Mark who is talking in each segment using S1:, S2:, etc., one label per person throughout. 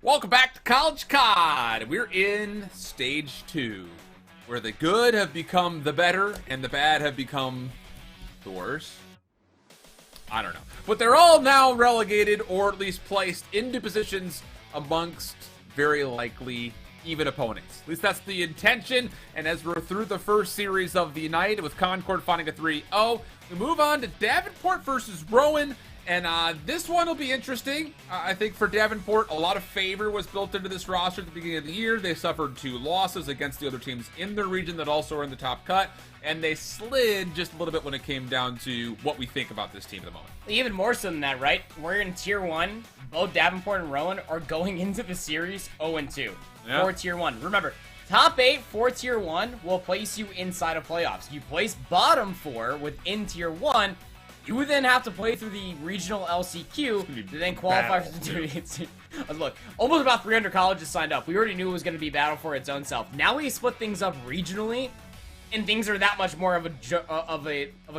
S1: Welcome back to College COD. We're in Stage 2, where the good have become the better and the bad have become the worse. I don't know. But they're all now relegated, or at least placed into positions amongst very likely even opponents. At least that's the intention. And as we're through the first series of the night, with Concord finding a 3-0, we move on to Davenport versus Rowan. And this one will be interesting. I think for Davenport, a lot of favor was built into this roster at the beginning of the year. They suffered 2 losses against the other teams in their region that also are in the top cut. And they slid just a little bit when it came down to what we think about this team at the moment.
S2: Even more so than that, right? We're in Tier 1. Both Davenport and Rowan are going into the series 0-2 for Tier 1. Remember, top 8 for Tier 1 will place you inside of playoffs. You place bottom 4 within Tier 1, you would then have to play through the regional LCQ to then qualify for the tournament. Look, almost about 300 colleges signed up. We already knew it was going to be battle for its own self. Now we split things up regionally, and things are that much more of a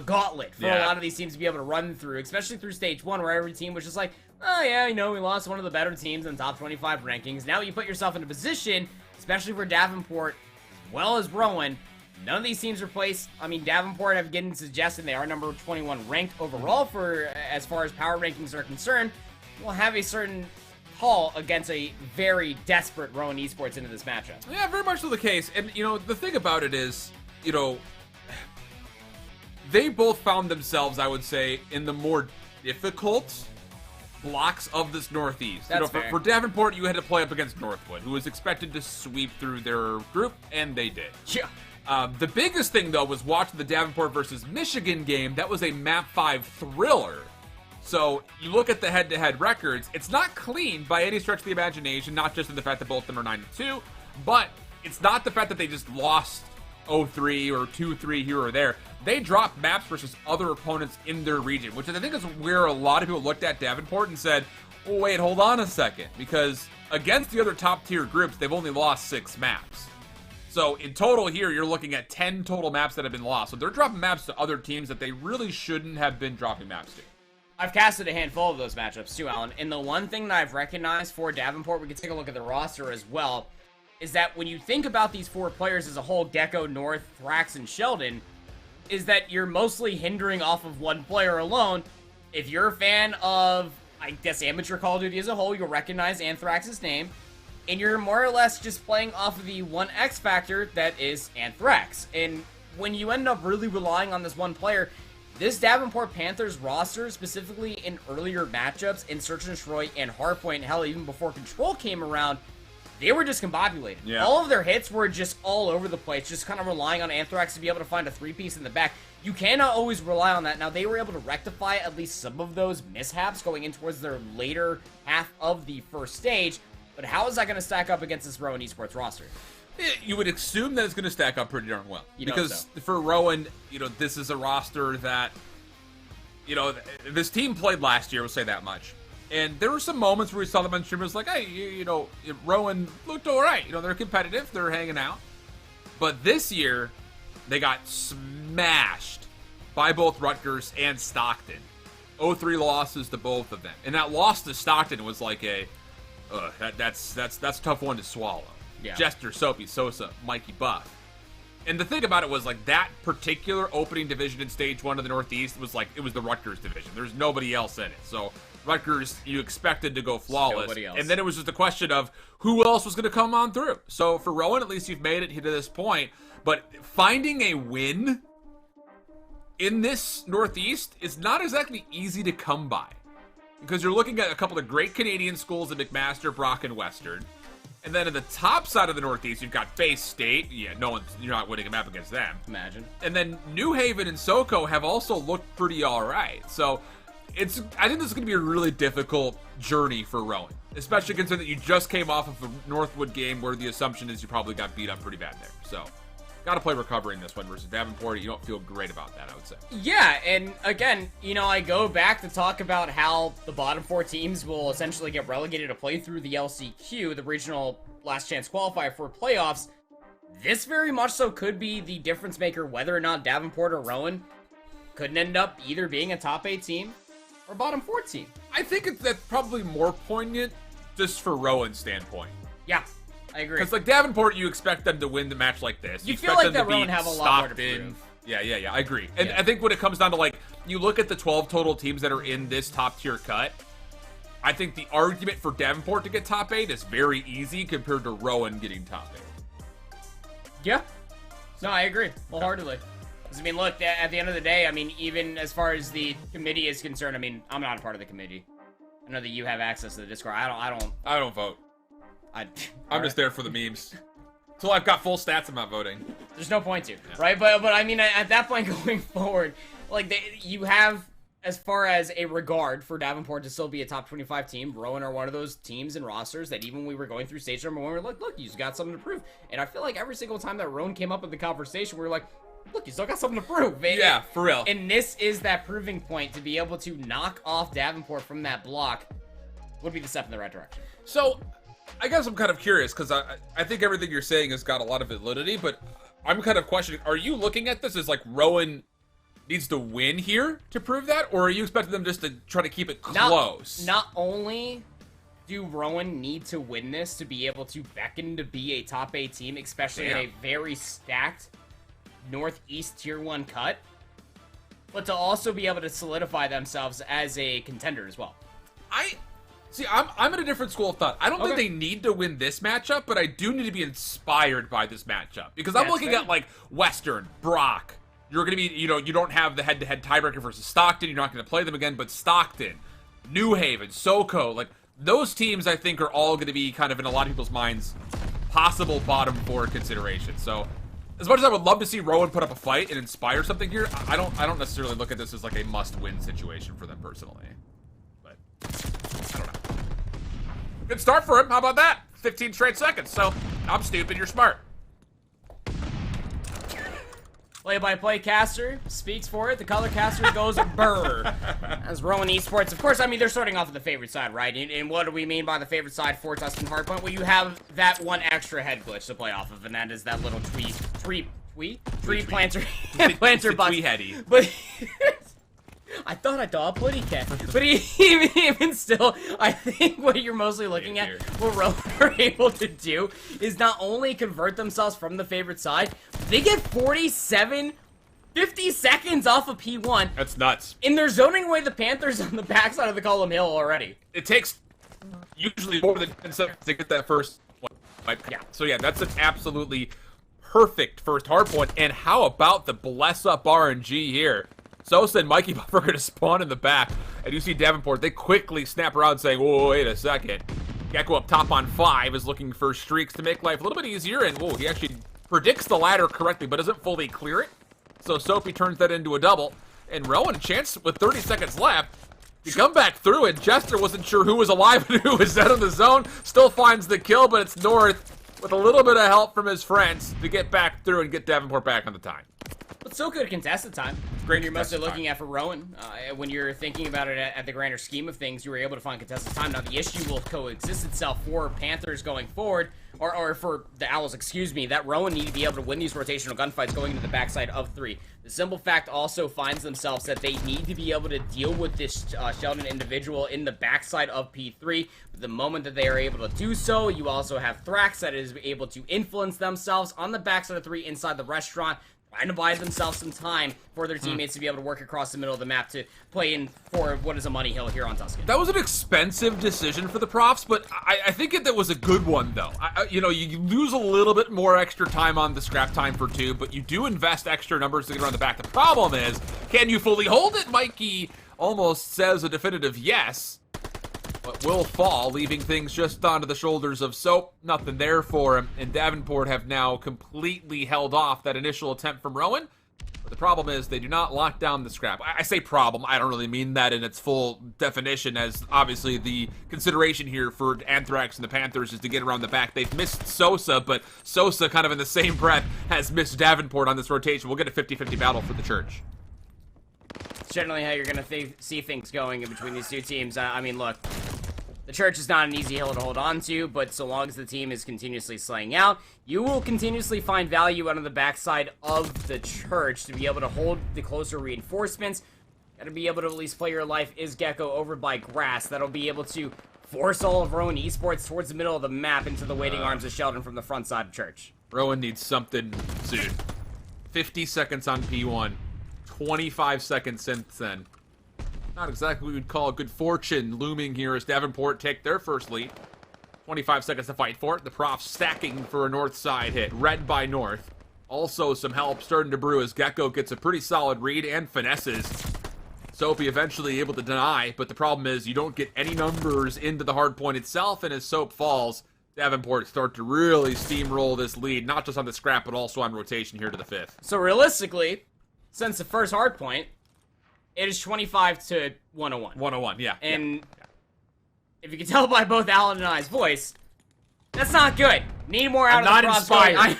S2: gauntlet for a lot of these teams to be able to run through, especially through Stage 1, where every team was just like, oh yeah, you know, we lost one of the better teams in the top 25 rankings. Now you put yourself in a position, especially for Davenport, as well as Rowan. None of these teams are placed. I mean, Davenport have getting suggested they are number 21 ranked overall for as far as power rankings are concerned. Will have a certain haul against a very desperate Rowan Esports into this matchup.
S1: Yeah, very much so the case. And, you know, the thing about it is, you know, they both found themselves, I would say, in the more difficult blocks of this Northeast.
S2: That's
S1: fair. For Davenport, you had to play up against Northwood, who was expected to sweep through their group, and they did.
S2: Yeah.
S1: The biggest thing, though, was watching the Davenport versus Michigan game. That was a Map 5 thriller. So you look at the head-to-head records, it's not clean by any stretch of the imagination, not just in the fact that both of them are 9-2, but it's not the fact that they just lost 0-3 or 2-3 here or there. They dropped maps versus other opponents in their region, which I think is where a lot of people looked at Davenport and said, oh, wait, hold on a second, because against the other top-tier groups, they've only lost 6 maps. So in total here, you're looking at 10 total maps that have been lost. So they're dropping maps to other teams that they really shouldn't have been dropping maps to.
S2: I've casted a handful of those matchups too, Alan. And the one thing that I've recognized for Davenport, we can take a look at the roster as well, is that when you think about these 4 players as a whole, Gecko, North, Thrax, and Sheldon, is that you're mostly hindering off of one player alone. If you're a fan of, I guess, amateur Call of Duty as a whole, you'll recognize Anthrax's name. And you're more or less just playing off of the one X factor that is Anthrax. And when you end up really relying on this one player, this Davenport Panthers roster, specifically in earlier matchups in Search and Destroy and Hardpoint, hell, even before Control came around, they were discombobulated. Yeah. All of their hits were just all over the place, just kind of relying on Anthrax to be able to find a 3-piece in the back. You cannot always rely on that. Now, they were able to rectify at least some of those mishaps going in towards their later half of the first stage. But how is that going to stack up against this Rowan Esports roster?
S1: You would assume that it's going to stack up pretty darn well. Because
S2: so.
S1: For Rowan, you know, this is a roster that, you know, this team played last year, we'll say that much. And there were some moments where we saw them on stream, it was like, hey, you know, Rowan looked all right. You know, they're competitive, they're hanging out. But this year, they got smashed by both Rutgers and Stockton. 0-3 losses to both of them. And that loss to Stockton was like that's a tough one to swallow. Yeah. Jester, Soapy, Sosa, Mikey Buff. And the thing about it was, like, that particular opening division in Stage 1 of the Northeast was like, it was the Rutgers division. There's nobody else in it. So Rutgers, you expected to go flawless. And then it was just a question of who else was going to come on through. So for Rowan, at least you've made it to this point. But finding a win in this Northeast is not exactly easy to come by. Because you're looking at a couple of great Canadian schools in McMaster, Brock, and Western. And then at the top side of the Northeast, you've got Bay State. Yeah, you're not winning a map against them.
S2: Imagine.
S1: And then New Haven and SoCo have also looked pretty all right. So I think this is going to be a really difficult journey for Rowan. Especially considering that you just came off of a Northwood game where the assumption is you probably got beat up pretty bad there. So got to play recovery in this one versus Davenport. You don't feel great about that, I would say.
S2: Yeah, and again, you know, I go back to talk about how the bottom 4 teams will essentially get relegated to play through the LCQ, the regional last chance qualifier for playoffs. This very much so could be the difference maker whether or not Davenport or Rowan could end up either being a top 8 team or bottom 4 team.
S1: I think that's probably more poignant just for Rowan's standpoint.
S2: Yeah, I agree.
S1: Because like Davenport, you expect them to win the match like this.
S2: You feel
S1: expect
S2: like
S1: them
S2: that
S1: to
S2: Rowan
S1: beat
S2: have a lot more to
S1: Stockton.
S2: prove.
S1: Yeah, I agree. And I think when it comes down to like, you look at the 12 total teams that are in this top tier cut, I think the argument for Davenport to get top 8 is very easy compared to Rowan getting top 8.
S2: Yeah. No, I agree wholeheartedly. Because, I mean, look, at the end of the day, I mean, even as far as the committee is concerned, I mean, I'm not a part of the committee. I know that you have access to the Discord. I
S1: don't vote. I'm
S2: right.
S1: just there for the memes. Until I've got full stats, I'm not voting.
S2: There's no point to, right? But I mean, at that point going forward, like, you have, as far as a regard for Davenport to still be a top 25 team, Rowan are one of those teams and rosters that even when we were going through stage number 1, we were like, look, you got something to prove. And I feel like every single time that Rowan came up in the conversation, we were like, look, you still got something to prove.
S1: Yeah, for real.
S2: And this is that proving point to be able to knock off Davenport from that block would be the step in the right direction.
S1: So, I guess I'm kind of curious, because I think everything you're saying has got a lot of validity, but I'm kind of questioning, are you looking at this as like Rowan needs to win here to prove that, or are you expecting them just to try to keep it close?
S2: Not only do Rowan need to win this to be able to beckon to be a top 8 team, especially in a very stacked Northeast Tier 1 cut, but to also be able to solidify themselves as a contender as well.
S1: I'm in a different school of thought. I don't think they need to win this matchup, but I do need to be inspired by this matchup. Because I'm looking at, like, Western, Brock. You're going to be, you don't have the head-to-head tiebreaker versus Stockton. You're not going to play them again, but Stockton, New Haven, SoCo, like, those teams, I think, are all going to be kind of, in a lot of people's minds, possible bottom 4 consideration. So, as much as I would love to see Rowan put up a fight and inspire something here, I don't necessarily look at this as, like, a must-win situation for them personally. But I don't know. Good start for him. How about that? 15 straight seconds. So, I'm stupid. You're smart.
S2: Play-by-play caster speaks for it. The color caster goes burr. As Rowan Esports, of course, I mean, they're starting off with the favorite side, right? And what do we mean by the favorite side for Tuscan Hardpoint? Well, you have that one extra head glitch to play off of, and that is that little tree planter box. But I thought a putty cat. But even still, I think what you're mostly looking at, what Rowan are able to do, is not only convert themselves from the favorite side, they get 50 seconds off of P1.
S1: That's nuts.
S2: And they're zoning away the Panthers on the backside of the column hill already.
S1: It takes usually more than 10 seconds to get that first one. Yeah. So yeah, that's an absolutely perfect first hardpoint. And how about the bless up RNG here? Sosa and Mikey Buff are going to spawn in the back, and you see Davenport. They quickly snap around saying, whoa, wait a second. Gecko up top on 5 is looking for streaks to make life a little bit easier, and whoa, he actually predicts the ladder correctly, but doesn't fully clear it. So Soapy turns that into a double, and Rowan, a chance with 30 seconds left to come back through, and Jester wasn't sure who was alive and who was dead in the zone. Still finds the kill, but it's North with a little bit of help from his friends to get back through and get Davenport back on the time.
S2: But still good contested time. Great. You're mostly looking at for Rowan. When you're thinking about it at the grander scheme of things, you were able to find contested time. Now the issue will coexist itself for Panthers going forward, or for the Owls, excuse me, that Rowan need to be able to win these rotational gunfights going into the backside of 3. The simple fact also finds themselves that they need to be able to deal with this Sheldon individual in the backside of P3. But the moment that they are able to do so, you also have Thrax that is able to influence themselves on the backside of 3 inside the restaurant, trying to buy themselves some time for their teammates to be able to work across the middle of the map to play in for what is a money hill here on Tuscan.
S1: That was an expensive decision for the Profs, but I think that was a good one, though. You lose a little bit more extra time on the scrap time for 2, but you do invest extra numbers to get around the back. The problem is, can you fully hold it? Mikey almost says a definitive yes, but will fall, leaving things just onto the shoulders of Soap. Nothing there for him, and Davenport have now completely held off that initial attempt from Rowan. But the problem is they do not lock down the scrap. I say problem, I don't really mean that in its full definition, as obviously the consideration here for Anthrax and the Panthers is to get around the back. They've missed Sosa, but Sosa kind of in the same breath has missed Davenport on this rotation. We'll get a 50-50 battle for the Church.
S2: It's generally how you're going to see things going in between these two teams. I mean, look, the Church is not an easy hill to hold on to, but so long as the team is continuously slaying out, you will continuously find value out on the backside of the Church to be able to hold the closer reinforcements. Gotta be able to at least play your life is Gecko over by Grass. That'll be able to force all of Rowan Esports towards the middle of the map into the waiting arms of Sheldon from the front side of Church.
S1: Rowan needs something soon. 50 seconds on P1. 25 seconds since then. Not exactly what we would call good fortune looming here as Davenport take their first lead. 25 seconds to fight for it. The Profs stacking for a north side hit. Red by north. Also some help starting to brew as Gecko gets a pretty solid read and finesses. Soapy eventually able to deny, but the problem is you don't get any numbers into the hard point itself, and as Soap falls, Davenport start to really steamroll this lead, not just on the scrap, but also on rotation here to the 5th.
S2: So realistically, since the first hard point, it is 25 to 101.
S1: 101, yeah.
S2: And if you can tell by both Alan and I's voice, that's not good. Need more out of the Profs.
S1: I'm not inspired.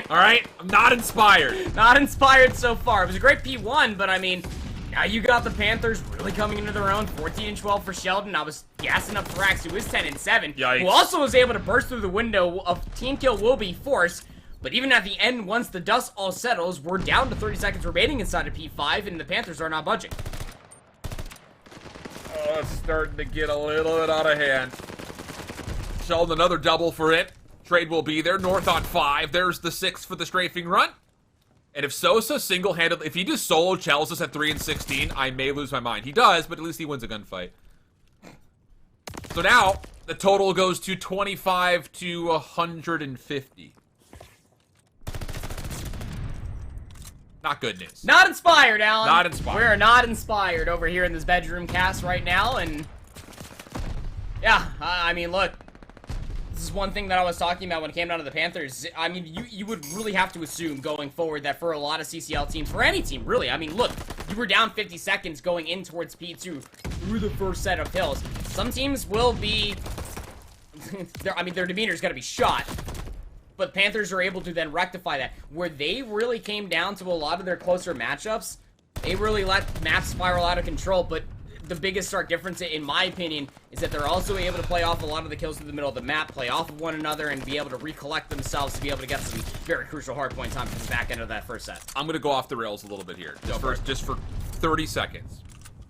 S1: All right? I'm not inspired.
S2: Not inspired so far. It was a great P1, but I mean, now you got the Panthers really coming into their own. 14-12 for Sheldon. I was gassing up Thrax, who is 10-7.
S1: Yikes.
S2: Who also was able to burst through the window of team kill will be forced. But even at the end, once the dust all settles, we're down to 30 seconds remaining inside of P5, and the Panthers are not budging.
S1: Oh, it's starting to get a little bit out of hand. Sheldon, another double for it. Trade will be there. North on 5. There's the 6 for the strafing run. And if Sosa single-handedly, if he just solo chells us at 3 and 16, I may lose my mind. He does, but at least he wins a gunfight. So now, the total goes to 25 to 150. Not good news.
S2: Not inspired, Alan.
S1: Not inspired.
S2: We're not inspired over here in this bedroom cast right now, and yeah, I mean, look, this is one thing that I was talking about when it came down to the Panthers. I mean, you would really have to assume going forward that for a lot of CCL teams, for any team, really, I mean, look, you were down 50 seconds going in towards P2 through the first set of hills. Some teams will be, I mean, their demeanor's got to be shot. But Panthers are able to then rectify that. Where they really came down to a lot of their closer matchups, they really let maps spiral out of control. But the biggest stark difference, in my opinion, is that they're also able to play off a lot of the kills through the middle of the map, play off of one another, and be able to recollect themselves to be able to get some very crucial hardpoint time from the back end of that first set.
S1: I'm going to go off the rails a little bit here. Just for 30 seconds.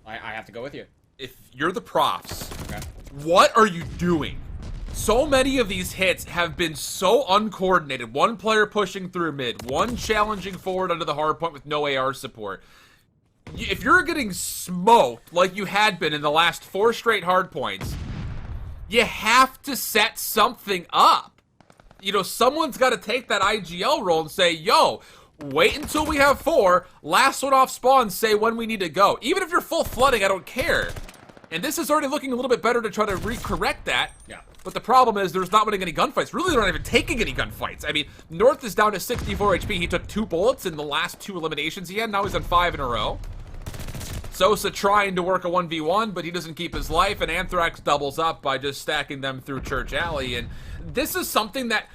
S2: I have to go with you.
S1: If you're the Profs,
S2: Okay.
S1: what are you doing? So many of these hits have been so uncoordinated. One player pushing through mid, one challenging forward under the hard point with no AR support. If you're getting smoked like you had been in the last 4 straight hard points, you have to set something up. You know, someone's got to take that IGL role and say, yo, wait until we have 4, last one off spawn, say when we need to go. Even if you're full flooding, I don't care. And this is already looking a little bit better to try to recorrect that.
S2: Yeah.
S1: But the problem is there's not winning any gunfights. Really, they're not even taking any gunfights. I mean, North is down to 64 HP. He took 2 bullets in the last 2 eliminations he had. Now he's on 5 in a row. Sosa trying to work a 1v1, but he doesn't keep his life. And Anthrax doubles up by just stacking them through Church Alley. And this is something that,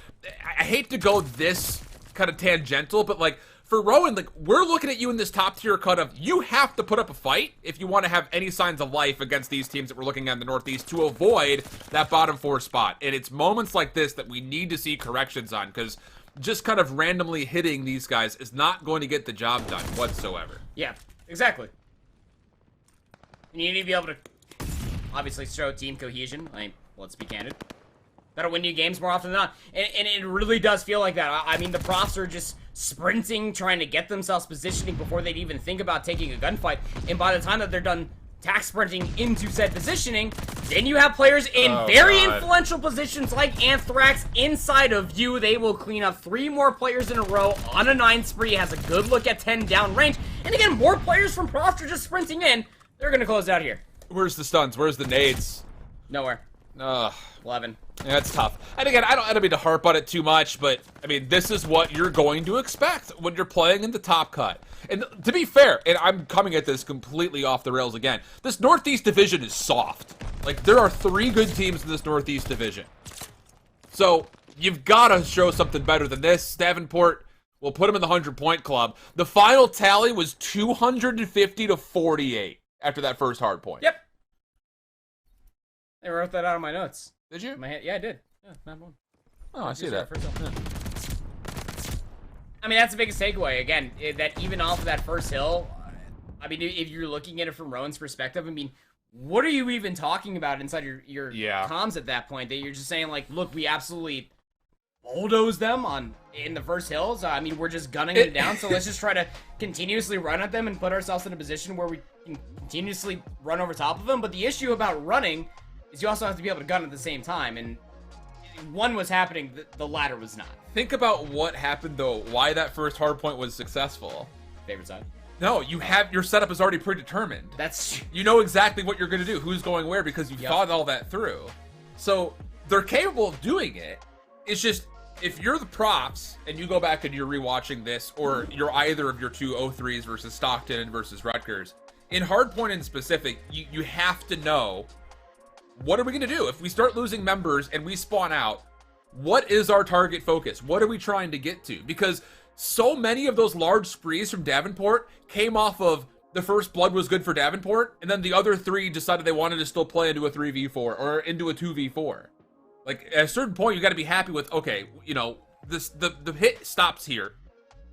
S1: I hate to go this kind of tangential, but like, for Rowan, like, we're looking at you in this top tier cut of you have to put up a fight if you want to have any signs of life against these teams that we're looking at in the Northeast to avoid that bottom 4 spot. And it's moments like this that we need to see corrections on, because just kind of randomly hitting these guys is not going to get the job done whatsoever.
S2: Yeah, exactly. And you need to be able to obviously show team cohesion. I mean, let's be candid. That'll win you games more often than not. And it really does feel like that. I mean, the Profs are just sprinting, trying to get themselves positioning before they'd even think about taking a gunfight. And by the time that they're done tack sprinting into said positioning, then you have players in very influential positions like Anthrax inside of you. They will clean up 3 more players in a row on a 9 spree. Has a good look at 10 down range. And again, more players from Profs are just sprinting in. They're going to close out here.
S1: Where's the stuns? Where's the nades?
S2: Nowhere.
S1: Ugh.
S2: 11.
S1: Yeah, that's tough. And again, I don't mean to harp on it too much, but I mean, this is what you're going to expect when you're playing in the top cut. And to be fair, and I'm coming at this completely off the rails again, this Northeast division is soft. Like, there are 3 good teams in this Northeast division. So, you've got to show something better than this. Davenport will put him in the 100-point club. The final tally was 250 to 48 after that first hard point.
S2: Yep. I wrote that out of my notes.
S1: Did you?
S2: Yeah, I did. Yeah, not one.
S1: Oh, I see that.
S2: Yeah. I mean, that's the biggest takeaway. Again, that even off of that first hill, I mean, if you're looking at it from Rowan's perspective, I mean, what are you even talking about inside your
S1: Yeah.
S2: comms at that point? That you're just saying, like, look, we absolutely bulldoze them in the first hills. I mean, we're just gunning it down, so let's just try to continuously run at them and put ourselves in a position where we can continuously run over top of them. But the issue about running is you also have to be able to gun at the same time, and one was happening, the latter was not.
S1: Think about what happened, though, why that first hardpoint was successful.
S2: Favorite side?
S1: No, you have, your setup is already predetermined.
S2: That's...
S1: You know exactly what you're going to do, who's going where, because you've thought all that through. So, they're capable of doing it. It's just, if you're the props, and you go back and you're rewatching this, or you're either of your two 0-3s versus Stockton versus Rutgers, in hardpoint in specific, you have to know, what are we going to do? If we start losing members and we spawn out, what is our target focus? What are we trying to get to? Because so many of those large sprees from Davenport came off of the first blood was good for Davenport, and then the other three decided they wanted to still play into a 3v4 or into a 2v4. Like, at a certain point, you got to be happy with, okay, you know, the hit stops here.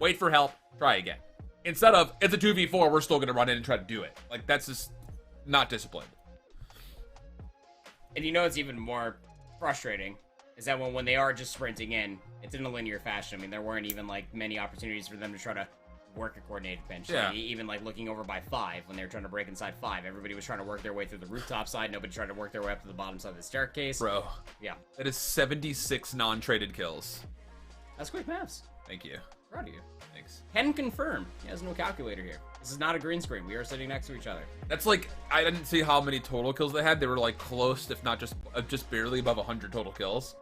S1: Wait for help. Try again. Instead of, it's a 2v4, we're still going to run in and try to do it. Like, that's just not disciplined.
S2: And you know what's even more frustrating is that when they are just sprinting in, it's in a linear fashion. I mean, there weren't even, like, many opportunities for them to try to work a coordinated bench.
S1: Yeah.
S2: Like, even, like, looking over by 5 when they were trying to break inside 5. Everybody was trying to work their way through the rooftop side. Nobody tried to work their way up to the bottom side of the staircase.
S1: Bro.
S2: Yeah.
S1: That is 76 non-traded kills.
S2: That's quick maths.
S1: Thank you.
S2: Proud of you.
S1: Thanks.
S2: Can confirm. He has no calculator here. This is not a green screen. We are sitting next to each other.
S1: That's like, I didn't see how many total kills they had. They were like close, if not just barely above 100 total kills.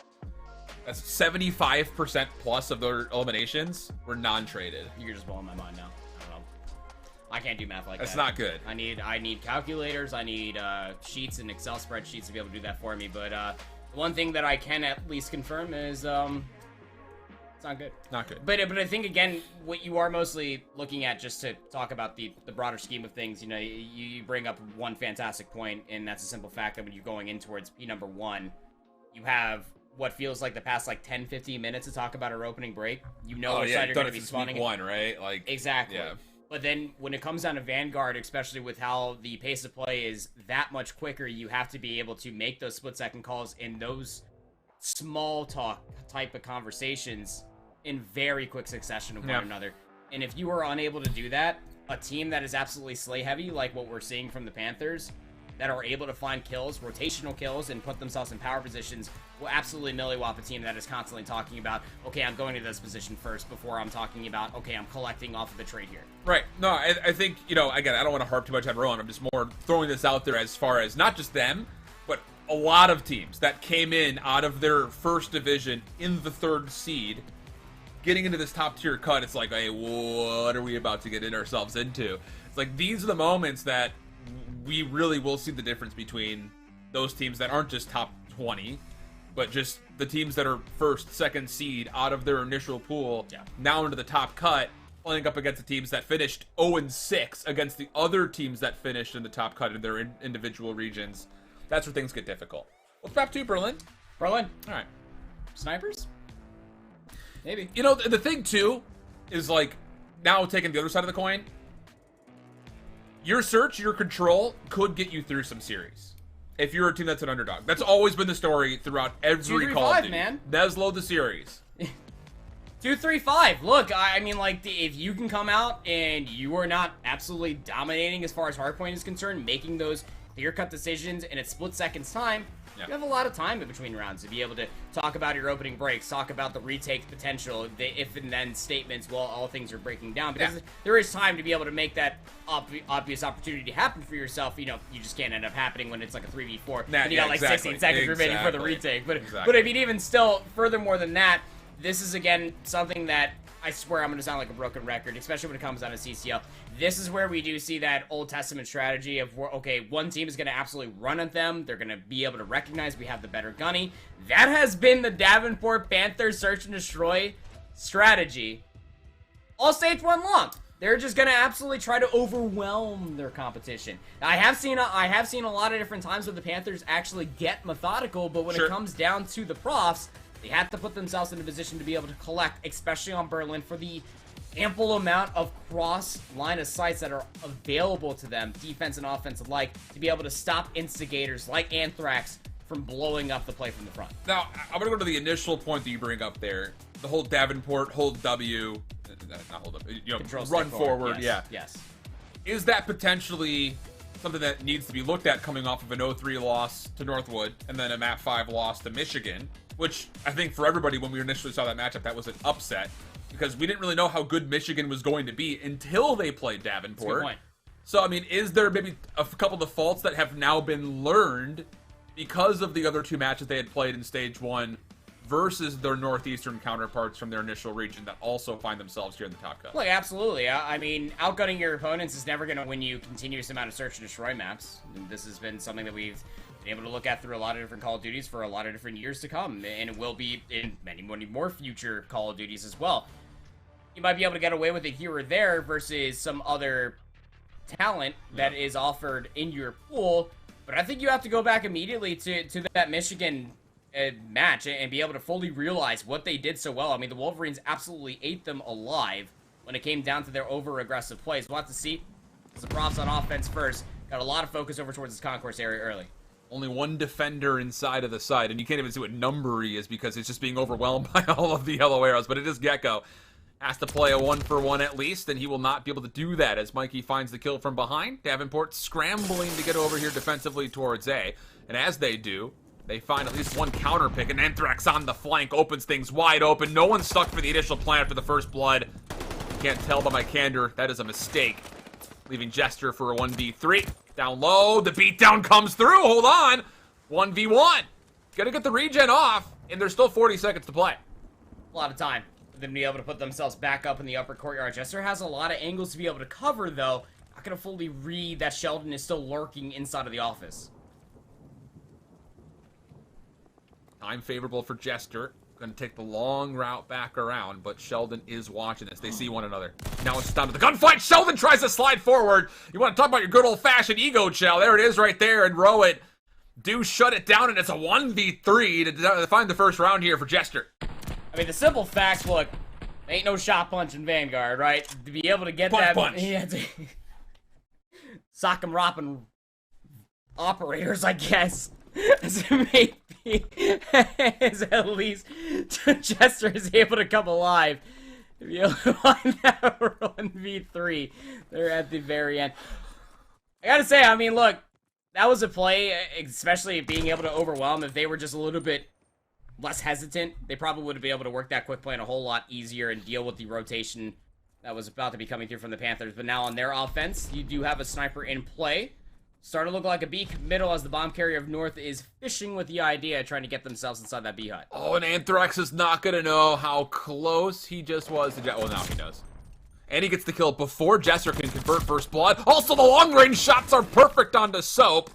S1: That's 75% plus of their eliminations were non-traded.
S2: You're just blowing my mind now. I don't know. I can't do math like
S1: That's
S2: that.
S1: not good.
S2: I need calculators. I need sheets and Excel spreadsheets to be able to do that for me. But one thing that I can at least confirm is it's not good.
S1: Not good.
S2: But I think, again, what you are mostly looking at, just to talk about the broader scheme of things, you know, you bring up one fantastic point, and that's a simple fact that when you're going in towards P number 1, you have what feels like the past, like, 10, 15 minutes to talk about our opening break. You know which side you're going to be spawning.
S1: Week 1, right? Like,
S2: exactly.
S1: Yeah.
S2: But then when it comes down to Vanguard, especially with how the pace of play is that much quicker, you have to be able to make those split-second calls in those small talk type of conversations in very quick succession of one another. And if you are unable to do that, a team that is absolutely slay heavy, like what we're seeing from the Panthers, that are able to find kills, rotational kills, and put themselves in power positions, will absolutely millywop a team that is constantly talking about, okay, I'm going to this position first before I'm talking about, okay, I'm collecting off of the trade here.
S1: Right. No, I think, you know, again, I don't want to harp too much on Rowan. I'm just more throwing this out there as far as not just them, but a lot of teams that came in out of their first division in the 3rd seed, getting into this top tier cut. It's like, hey, what are we about to get ourselves into? It's like, these are the moments that we really will see the difference between those teams that aren't just top 20, but just the teams that are 1st, 2nd seed out of their initial pool, now into the top cut, playing up against the teams that finished 0-6 against the other teams that finished in the top cut in their individual regions. That's where things get difficult. What's map 2, Berlin?
S2: Berlin.
S1: All right.
S2: Snipers? Maybe.
S1: You know, the thing, too, is, like, now taking the other side of the coin, your search, your control could get you through some series. If you're a team that's an underdog. That's always been the story throughout every Call of Duty. Man. Neslo the series.
S2: 2-3-5. Look, I mean, like, if you can come out and you are not absolutely dominating as far as hardpoint is concerned, making those clear-cut decisions in a split second's time, you have a lot of time in between rounds to be able to talk about your opening breaks, talk about the retake potential, the if and then statements while all things are breaking down. Because there is time to be able to make that obvious opportunity happen for yourself. You know, you just can't end up happening when it's like a 3v4. And you got like 16 seconds remaining for the retake. But I mean, even still, furthermore than that, this is, again, something that I swear I'm going to sound like a broken record, especially when it comes down to CCL. This is where we do see that Old Testament strategy of, okay, one team is going to absolutely run at them. They're going to be able to recognize we have the better gunny. That has been the Davenport Panthers search and destroy strategy all stage 1 long. They're just going to absolutely try to overwhelm their competition. Now, I have seen a lot of different times where the Panthers actually get methodical, but when it comes down to the profs, they have to put themselves in a position to be able to collect, especially on Berlin, for the ample amount of cross line of sights that are available to them, defense and offense alike, to be able to stop instigators like Anthrax from blowing up the play from the front.
S1: Now, I'm going to go to the initial point that you bring up there. The whole Davenport, hold W, not hold up, run forward.
S2: Yes. Yes.
S1: Is that potentially something that needs to be looked at coming off of an 0-3 loss to Northwood and then a MAP 5 loss to Michigan, which I think for everybody when we initially saw that matchup, that was an upset because we didn't really know how good Michigan was going to be until they played Davenport.
S2: That's a good point.
S1: So, I mean, is there maybe a couple defaults that have now been learned because of the other two matches they had played in Stage 1 versus their Northeastern counterparts from their initial region that also find themselves here in the top cut?
S2: Look, absolutely. I mean, outgunning your opponents is never going to win you continuous amount of search and destroy maps. And this has been something that we've been able to look at through a lot of different Call of Duties for a lot of different years to come. And it will be in many more future Call of Duties as well. You might be able to get away with it here or there versus some other talent that is offered in your pool. But I think you have to go back immediately to that Michigan match and be able to fully realize what they did so well. I mean, the Wolverines absolutely ate them alive when it came down to their over-aggressive plays. We'll have to see. The Profs on offense first. Got a lot of focus over towards this concourse area early.
S1: Only one defender inside of the side, and you can't even see what number he is because it's just being overwhelmed by all of the yellow arrows, but it is Gecko. Has to play a 1-for-1 at least, and he will not be able to do that as Mikey finds the kill from behind. Davenport scrambling to get over here defensively towards A, and as they do, they find at least one counter pick, and Anthrax on the flank opens things wide open. No one's stuck for the initial plan after the first blood. Can't tell by my candor, that is a mistake. Leaving Jester for a 1v3. Down low, the beatdown comes through, hold on. 1v1. Gotta get the regen off, and there's still 40 seconds to play.
S2: A lot of time for them to be able to put themselves back up in the upper courtyard. Jester has a lot of angles to be able to cover, though. Not gonna fully read that Sheldon is still lurking inside of the office.
S1: Time favorable for Jester. Going to take the long route back around, but Sheldon is watching this. They see one another. Now it's down to the gunfight. Sheldon tries to slide forward. You want to talk about your good old-fashioned ego chow. There it is right there, and Rowan do shut it down, and it's a 1v3 to find the first round here for Jester.
S2: I mean, the simple facts, look, ain't no shot punch in Vanguard, right? To be able to get
S1: punch.
S2: Yeah, sock 'em roppin' operators, I guess. As it may be, as at least Jester is able to come alive to be able to find that 1v3 there at the very end. I gotta say, I mean, look, that was a play, especially being able to overwhelm. If they were just a little bit less hesitant, they probably would have been able to work that quick play a whole lot easier and deal with the rotation that was about to be coming through from the Panthers. But now on their offense, you do have a sniper in play. Starting to look like a B middle as the bomb carrier of North is fishing with the idea, trying to get themselves inside that B hut.
S1: Oh, and Anthrax is not going to know how close he just was to well, now he does. And he gets the kill before Jester can convert first blood. Also, the long-range shots are perfect onto Soap.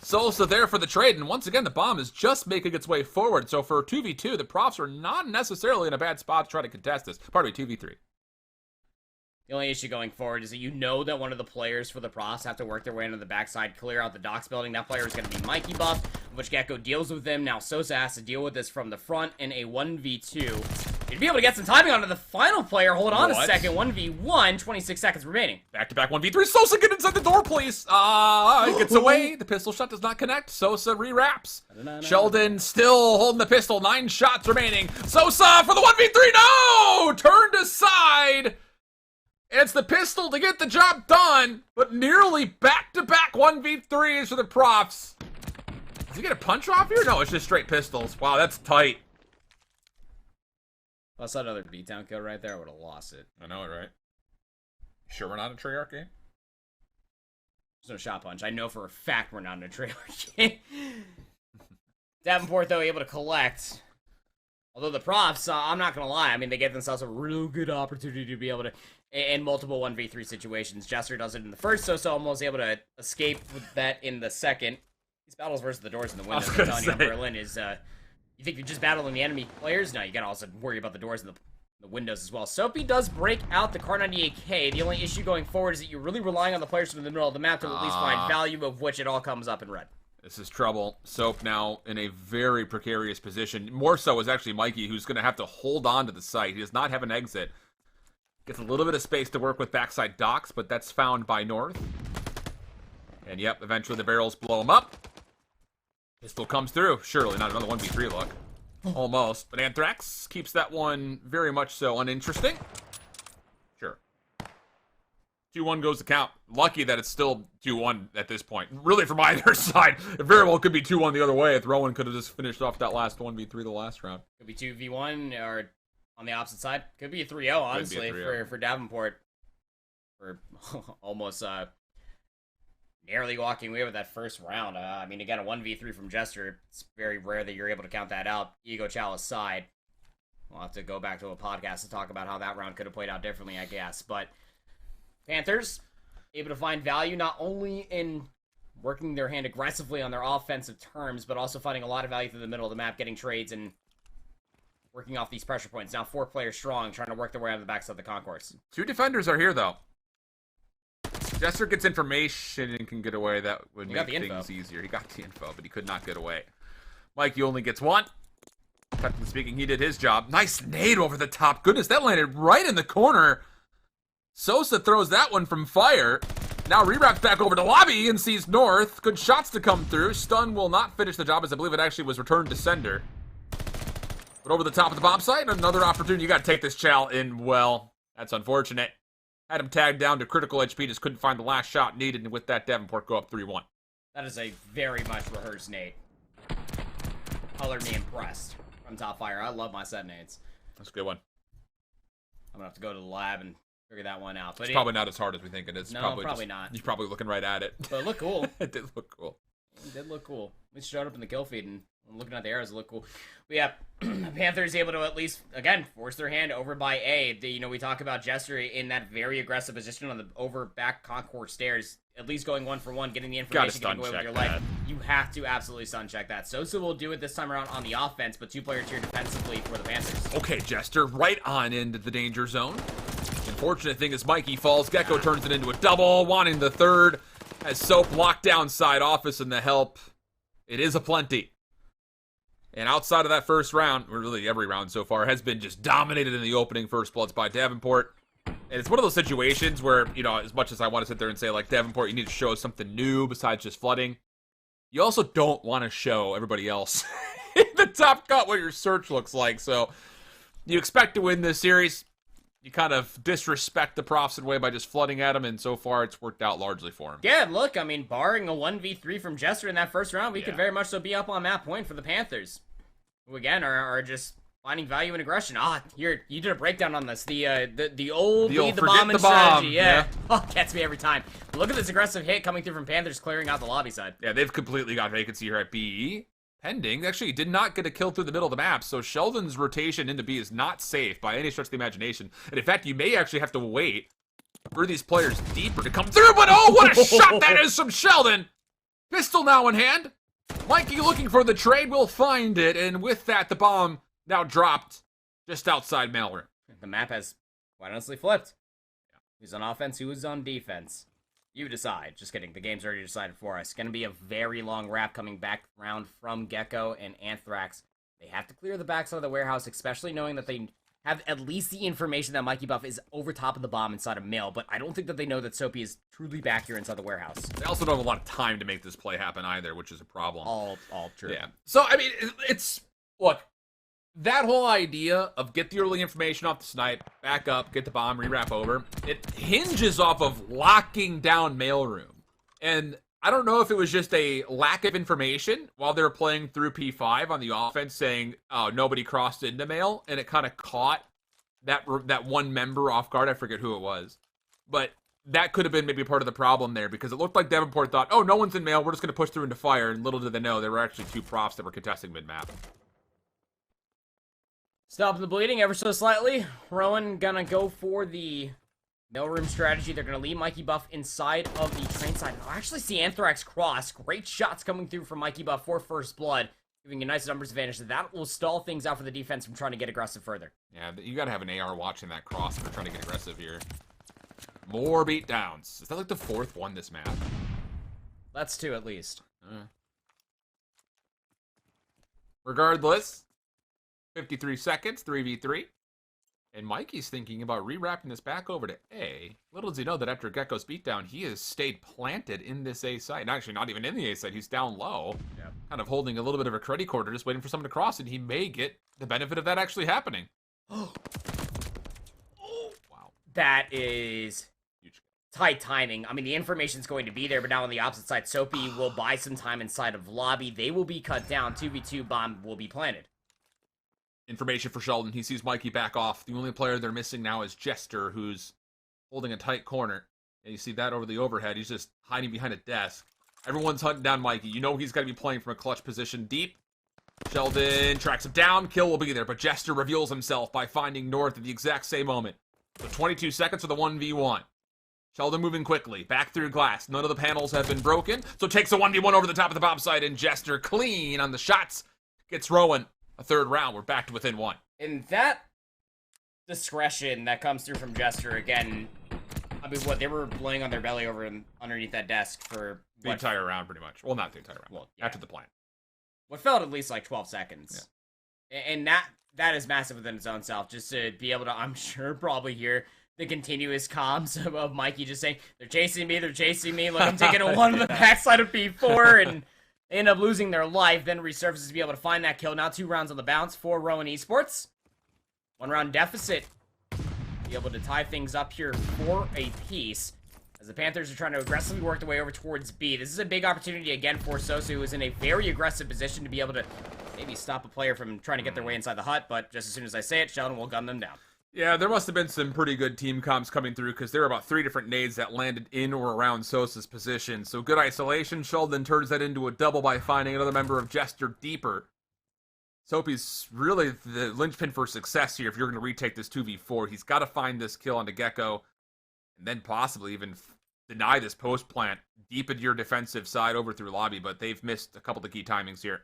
S1: Sosa there for the trade, and once again, the bomb is just making its way forward. So for 2v2, the Profs are not necessarily in a bad spot to try to contest this. Pardon me, 2v3.
S2: The only issue going forward is that you know that one of the players for the Profs have to work their way into the backside, clear out the docks building. That player is going to be Mikey Buff, which Gecko deals with them. Now Sosa has to deal with this from the front in a 1v2. You'd be able to get some timing onto the final player. Hold on a second. 1v1, 26 seconds remaining.
S1: Back-to-back 1v3. Sosa, get inside the door, please. He gets away. The pistol shot does not connect. Sosa rewraps. Sheldon still holding the pistol. 9 shots remaining. Sosa for the 1v3. No! Turned aside. It's the pistol to get the job done, but nearly back-to-back 1v3s for the Profs. Does he get a punch off here? No, it's just straight pistols. Wow, that's tight.
S2: If I saw another beatdown kill right there, I would have lost it.
S1: I know it, right? Sure we're not a Treyarch game?
S2: There's no shot punch. I know for a fact we're not in a Treyarch game. Davenport, though, able to collect. Although the Profs, I'm not going to lie, I mean, they gave themselves a real good opportunity to be able to, in multiple 1v3 situations. Jester does it in the first, so almost able to escape with that in the second. These battles versus the doors and the windows, I'm telling you, in Berlin is, you think you're just battling the enemy players? No, you gotta also worry about the doors and the windows as well. Soapy does break out the Kar 98K. The only issue going forward is that you're really relying on the players from the middle of the map to at least find value, of which it all comes up in red.
S1: This is trouble. Soap now in a very precarious position. More so is actually Mikey, who's going to have to hold on to the site. He does not have an exit. Gets a little bit of space to work with backside docks, but that's found by North. And yep, eventually the barrels blow him up. Pistol comes through. Surely not another 1v3 look. Almost. But Anthrax keeps that one very much so uninteresting. Sure. 2-1 goes to count. Lucky that it's still 2-1 at this point. Really from either side. It very well could be 2-1 the other way if Rowan could have just finished off that last 1v3 the last round.
S2: Could be 2v1 or on the opposite side. Could be a 3-0, honestly,
S1: a 3-0.
S2: for Davenport. For almost narrowly walking away with that first round. I mean, again, a 1v3 from Jester. It's very rare that you're able to count that out. Ego Chalice aside. We'll have to go back to a podcast to talk about how that round could have played out differently, I guess. But Panthers able to find value not only in working their hand aggressively on their offensive terms, but also finding a lot of value through the middle of the map, getting trades and working off these pressure points. Now 4 players strong, trying to work their way out of the backside of the concourse.
S1: 2 defenders are here, though. Jester gets information and can get away. That would make things easier. He got the info, but he could not get away. Mikey only gets 1. Technically speaking, he did his job. Nice nade over the top. Goodness, that landed right in the corner. Sosa throws that one from fire. Now rewraps back over to lobby and sees North. Good shots to come through. Stun will not finish the job, as I believe it actually was returned to sender. But over the top of the bomb site, another opportunity. You got to take this Chal in well. That's unfortunate. Had him tagged down to critical HP, just couldn't find the last shot needed, and with that, Davenport go up 3-1.
S2: That is a very much rehearsed nade. Color me impressed from Top Fire. I love my set nades.
S1: That's a good one.
S2: I'm going to have to go to the lab and figure that one out. But
S1: it's probably not as hard as we think it is.
S2: No, probably not.
S1: You're probably looking right at it.
S2: But it looked cool.
S1: It did look cool.
S2: It did look cool. We showed up in the kill feed, and looking at the arrows, it looked cool. But yeah, Panthers able to at least, again, force their hand over by A. We talk about Jester in that very aggressive position on the over back concourse stairs, at least going 1-for-1, getting the information, getting away with your life. You have to absolutely stun check that. Sosa will do it this time around on the offense, but 2 players here defensively for the Panthers.
S1: Okay, Jester, right on into the danger zone. Unfortunate thing is Mikey falls. Gecko turns it into a double, wanting the third. As Soap locked down side office and the help. It is a plenty. And outside of that first round, or really every round so far, has been just dominated in the opening first bloods by Davenport. And it's one of those situations where, you know, as much as I want to sit there and say, like, Davenport, you need to show us something new besides just flooding, you also don't want to show everybody else in the top cut what your search looks like. So you expect to win this series. You kind of disrespect the profs in a way by just flooding at him, and so far it's worked out largely for him.
S2: Yeah, look, I mean, barring a 1v3 from Jester in that first round, we could very much so be up on that point for the Panthers, who again are just finding value in aggression. You did a breakdown on this. The old lead the bomb and strategy. Yeah. Oh, gets me every time. Look at this aggressive hit coming through from Panthers, clearing out the lobby side.
S1: Yeah, they've completely got vacancy here at B. Pending. Actually, did not get a kill through the middle of the map, so Sheldon's rotation into B is not safe by any stretch of the imagination. And in fact, you may actually have to wait for these players deeper to come through, but oh, what a shot that is from Sheldon! Pistol now in hand. Mikey looking for the trade, will find it, and with that, the bomb now dropped just outside mailroom.
S2: The map has quite honestly flipped. Who's on offense, who's on defense? You decide. Just kidding. The game's already decided for us. Going to be a very long wrap coming back round from Gecko and Anthrax. They have to clear the backside of the warehouse, especially knowing that they have at least the information that Mikey Buff is over top of the bomb inside a mill, but I don't think that they know that Soapy is truly back here inside the warehouse.
S1: They also don't have a lot of time to make this play happen either, which is a problem.
S2: All true.
S1: Yeah. So, I mean, look, that whole idea of get the early information off the snipe, back up, get the bomb, rewrap over, it hinges off of locking down mailroom. And I don't know if it was just a lack of information while they were playing through P5 on the offense saying, oh, nobody crossed into mail, and it kind of caught that one member off guard. I forget who it was. But that could have been maybe part of the problem there, because it looked like Davenport thought, oh, no one's in mail, we're just going to push through into fire, and little did they know there were actually 2 profs that were contesting mid-map.
S2: Stopping the bleeding ever so slightly. Rowan gonna go for the mailroom strategy. They're gonna leave Mikey Buff inside of the train side. I'll actually see Anthrax cross. Great shots coming through from Mikey Buff for first blood, giving you a nice numbers advantage. That will stall things out for the defense from trying to get aggressive further.
S1: Yeah, you gotta have an AR watching that cross if they're trying to get aggressive here. More beatdowns. Is that like the 4th one this map?
S2: That's 2 at least.
S1: Regardless, 53 seconds, 3v3. And Mikey's thinking about rewrapping this back over to A. Little does he know that after Gecko's beatdown, he has stayed planted in this A site. And actually, not even in the A site. He's down low, kind of holding a little bit of a credit quarter, just waiting for someone to cross, and he may get the benefit of that actually happening. Oh, wow.
S2: That is tight timing. I mean, the information's going to be there, but now on the opposite side, Soapy will buy some time inside of lobby. They will be cut down. 2v2 bomb will be planted.
S1: Information for Sheldon. He sees Mikey back off. The only player they're missing now is Jester, who's holding a tight corner. And you see that over the overhead. He's just hiding behind a desk. Everyone's hunting down Mikey. You know he's got to be playing from a clutch position deep. Sheldon tracks him down. Kill will be there, but Jester reveals himself by finding North at the exact same moment. So 22 seconds for the 1v1. Sheldon moving quickly. Back through glass. None of the panels have been broken. So takes a 1v1 over the top of the bomb site, and Jester clean on the shots. Gets Rowan a third round. We're back to within one.
S2: And that discretion that comes through from Jester again. I mean, what, they were laying on their belly underneath that desk for
S1: the entire round, pretty much. Well, not the entire round.
S2: Well,
S1: after the plant.
S2: What felt at least like 12 seconds. Yeah. And that is massive within its own self. Just to be able to, I'm sure, probably hear the continuous comms of Mikey just saying, they're chasing me. Look, I'm taking a one on the backside of P4, and they end up losing their life, then resurfaces to be able to find that kill. Now 2 rounds on the bounce for Rowan Esports. 1 round deficit. Be able to tie things up here for a piece, as the Panthers are trying to aggressively work their way over towards B. This is a big opportunity again for Sosu, who is in a very aggressive position to be able to maybe stop a player from trying to get their way inside the hut, but just as soon as I say it, Sheldon will gun them down.
S1: Yeah, there must have been some pretty good team comms coming through, because there were about 3 different nades that landed in or around Sosa's position. So good isolation. Sheldon turns that into a double by finding another member of Jester deeper. Soapy's really the linchpin for success here if you're going to retake this 2v4. He's got to find this kill onto Gecko, and then possibly even deny this post plant deep into your defensive side over through lobby, but they've missed a couple of the key timings here.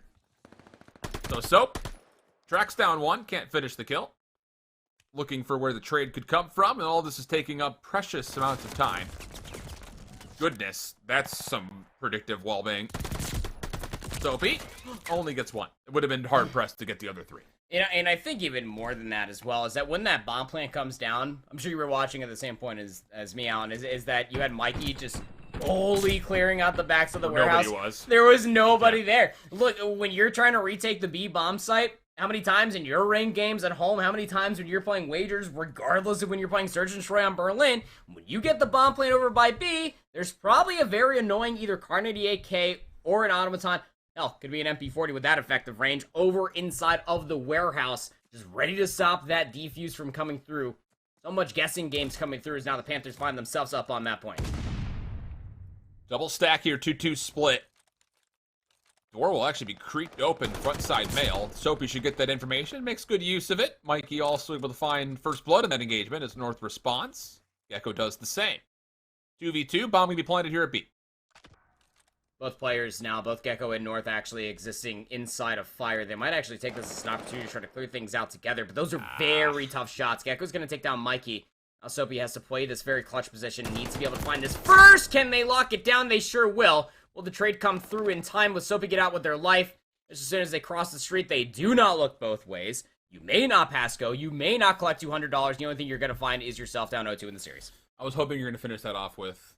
S1: So Soap tracks down one, can't finish the kill. Looking for where the trade could come from, and all this is taking up precious amounts of time. Goodness, that's some predictive well-being. Soapy only gets 1. It would have been hard-pressed to get the other 3.
S2: And I think even more than that as well, is that when that bomb plant comes down, I'm sure you were watching at the same point as me, Alan, is that you had Mikey just fully clearing out the backs of the warehouse.
S1: Nobody was.
S2: There was nobody there. Look, when you're trying to retake the B bomb site, how many times in your ranked games at home, how many times when you're playing wagers, regardless of when you're playing Surge and Destroy on Berlin, when you get the bomb plant over by B, there's probably a very annoying either Carnady AK or an Automaton. Hell, could be an MP40 with that effective range over inside of the warehouse, just ready to stop that defuse from coming through. So much guessing games coming through as now the Panthers find themselves up on that point.
S1: Double stack here, 2-2 split. Door will actually be creaked open, front side mail. Soapy should get that information, makes good use of it. Mikey also able to find first blood in that engagement as North responds. Gecko does the same. 2v2, bomb will be planted here at B.
S2: Both players now, both Gecko and North actually existing inside of fire. They might actually take this as an opportunity to try to clear things out together, but those are very tough shots. Gecko's going to take down Mikey. Now Soapy has to play this very clutch position, needs to be able to find this first. Can they lock it down? They sure will. Will the trade come through in time? Will Soapy get out with their life? As soon as they cross the street, they do not look both ways. You may not pass go. You may not collect $200. The only thing you're going to find is yourself down 0-2 in the series.
S1: I was hoping you're going to finish that off with,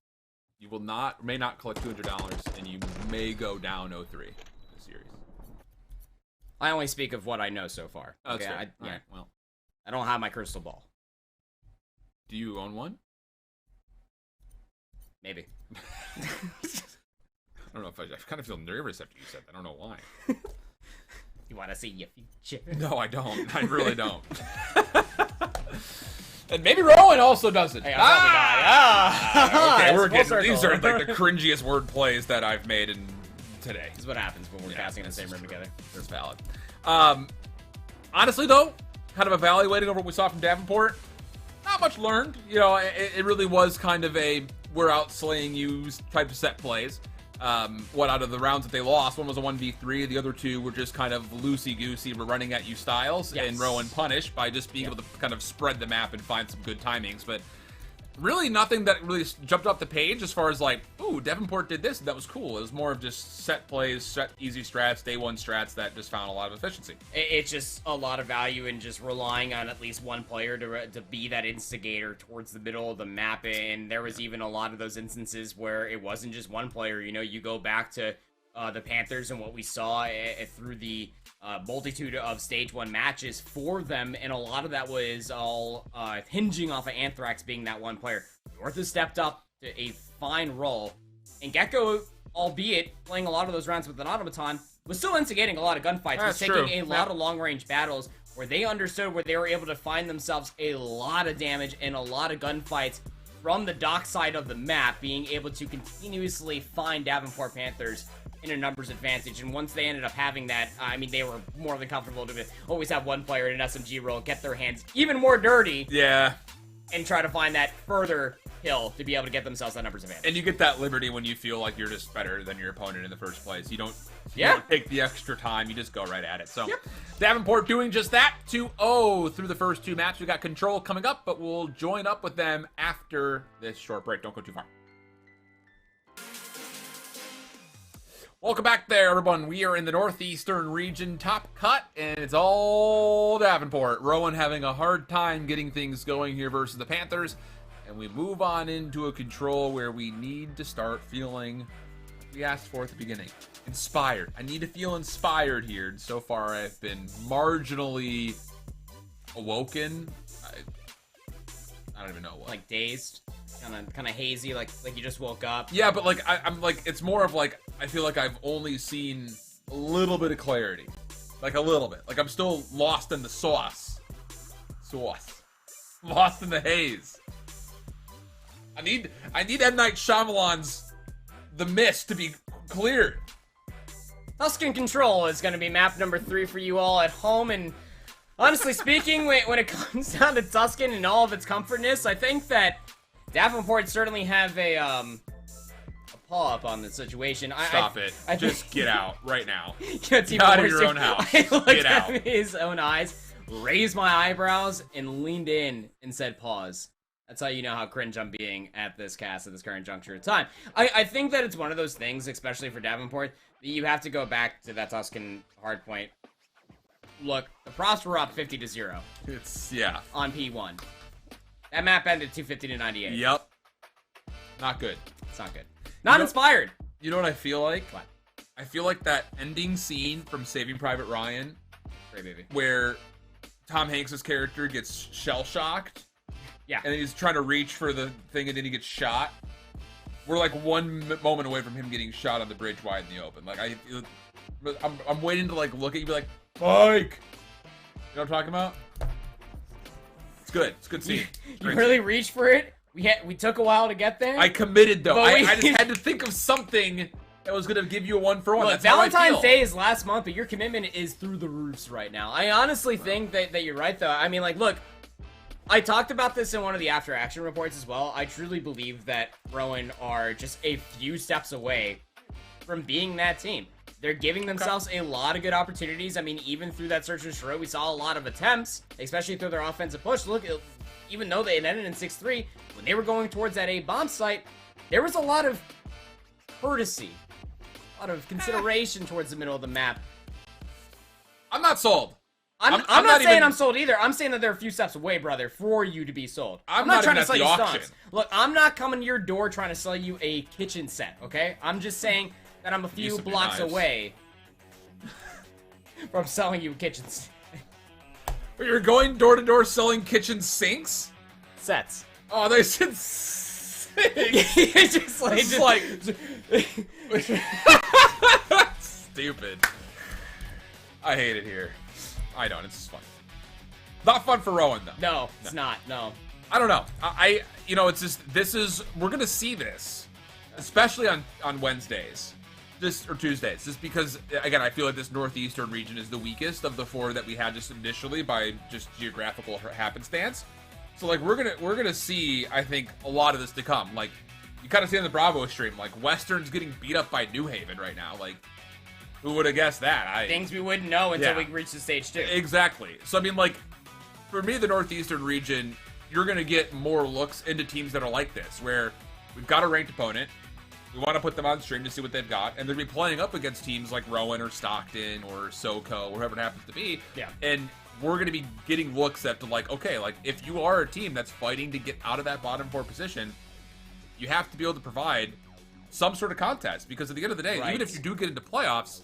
S1: you will not, may not collect $200, and you may go down 0-3 in the series.
S2: I only speak of what I know so far.
S1: Oh, that's
S2: okay,
S1: right.
S2: Yeah.
S1: Right, well.
S2: I don't have my crystal ball.
S1: Do you own one?
S2: Maybe.
S1: I don't know if I kind of feel nervous after you said that. I don't know why.
S2: You want to see your future?
S1: No, I don't. I really don't. And maybe Rowan also doesn't.
S2: Hey,
S1: okay, we're getting, these are like the cringiest word plays that I've made in today.
S2: This is what happens when we're casting in the same room together.
S1: That's valid. Honestly, though, kind of evaluating over what we saw from Davenport, not much learned. You know, it really was kind of a we're out slaying you type of set plays. What out of the rounds that they lost, one was a 1v3, the other 2 were just kind of loosey-goosey, we're running at you styles,
S2: yes.
S1: And Rowan punished by just being able to kind of spread the map and find some good timings. But really nothing that really jumped off the page as far as like, ooh, Davenport did this, and that was cool. It was more of just set plays, set easy strats, day one strats that just found a lot of efficiency.
S2: It's just a lot of value in just relying on at least one player to be that instigator towards the middle of the map, and there was even a lot of those instances where it wasn't just one player. You know, you go back to the Panthers and what we saw through the multitude of stage 1 matches for them, and a lot of that was all hinging off of Anthrax being that one player. North has stepped up to a fine role, and Gecko, albeit playing a lot of those rounds with an automaton, was still instigating a lot of gunfights, was taking a lot of long-range battles where they understood where they were able to find themselves a lot of damage and a lot of gunfights from the dock side of the map, being able to continuously find Davenport Panthers in a numbers advantage. And once they ended up having that, I mean, they were more than comfortable to always have one player in an SMG role get their hands even more dirty.
S1: Yeah.
S2: And try to find that further hill to be able to get themselves that numbers advantage.
S1: And you get that liberty when you feel like you're just better than your opponent in the first place. You don't take the extra time. You just go right at it. So Davenport doing just that. 2-0 through the first 2 matches. We got Control coming up, but we'll join up with them after this short break. Don't go too far. Welcome back there, everyone. We are in the Northeastern region top cut, and it's all Davenport. Rowan having a hard time getting things going here versus the Panthers, and we move on into a Control where we need to start feeling, we asked for at the beginning, inspired. I need to feel inspired here. And so far, I've been marginally awoken. I don't even know what.
S2: Like dazed, kind of hazy, like you just woke up.
S1: Yeah, but like I'm like, it's more of like, I feel like I've only seen a little bit of clarity, like a little bit. Like I'm still lost in the sauce, lost in the haze. I need M. Night Shyamalan's The Mist to be cleared.
S2: Tuscan Control is going to be map number 3 for you all at home, and honestly speaking, when it comes down to Tuscan and all of its comfortness, I think that Davenport certainly have a paw up on the situation.
S1: Stop it. Just get out right now.
S2: Get
S1: out of your own house.
S2: I looked
S1: Get out.
S2: at his own eyes, raised my eyebrows, and leaned in and said pause. That's how you know how cringe I'm being at this cast at this current juncture of time. I think that it's one of those things, especially for Davenport, that you have to go back to that Tuscan hardpoint. Look, the Profs were up 50-0.
S1: Yeah.
S2: On P1. That map ended 250-98.
S1: Yep. Not good.
S2: It's not good. Not inspired.
S1: You know what I feel like?
S2: What?
S1: I feel like that ending scene from Saving Private Ryan,
S2: Great movie.
S1: where Tom Hanks' character gets shell-shocked.
S2: Yeah.
S1: And then he's trying to reach for the thing and then he gets shot. We're like one moment away from him getting shot on the bridge wide in the open. Like I'm waiting to like look at you and be like, Mike! You know what I'm talking about? It's good. It's a good scene.
S2: You really reached for it? We took a while to get there?
S1: I committed though. I just had to think of something that was gonna give you a 1-for-1.
S2: Look,
S1: That's how I
S2: Valentine's
S1: feel.
S2: Day is last month, but your commitment is through the roofs right now. I honestly think that you're right though. I mean, like, look, I talked about this in one of the after action reports as well. I truly believe that Rowan are just a few steps away from being that team. They're giving themselves a lot of good opportunities. I mean, even through that search and destroy, we saw a lot of attempts, especially through their offensive push. Look, even though they had ended in 6-3, when they were going towards that A bomb site, there was a lot of courtesy, a lot of consideration towards the middle of the map.
S1: I'm not sold.
S2: I'm not saying I'm sold either. I'm saying that they're a few steps away, brother, for you to be sold. I'm not trying to sell you stunts. Look, I'm not coming to your door trying to sell you a kitchen set, okay? I'm just saying that I'm a few blocks away from selling you a kitchen set.
S1: You're going door to door selling kitchen sinks?
S2: Sets.
S1: Oh, they said sinks.
S2: just like
S1: stupid. I hate it here. I don't. It's just fun. Not fun for Rowan though.
S2: No, it's not. No.
S1: I don't know. You know, it's just we're gonna see this, especially on Wednesdays, or Tuesdays, just because again I feel like this northeastern region is the weakest of the 4 that we had just initially by just geographical happenstance. So like we're gonna see, I think, a lot of this to come. Like you kind of see on the Bravo stream, like Western's getting beat up by New Haven right now. Like who would have guessed that?
S2: Things we wouldn't know until we reach the stage 2.
S1: Exactly. So I mean, like for me, the northeastern region you're going to get more looks into teams that are like this, where we've got a ranked opponent, we want to put them on stream to see what they've got, and they're going to be playing up against teams like Rowan or Stockton or SoCo, or whoever it happens to be.
S2: Yeah.
S1: And we're going to be getting looks at like, okay, like if you are a team that's fighting to get out of that bottom 4 position, you have to be able to provide some sort of contest, because at the end of the day, even if you do get into playoffs,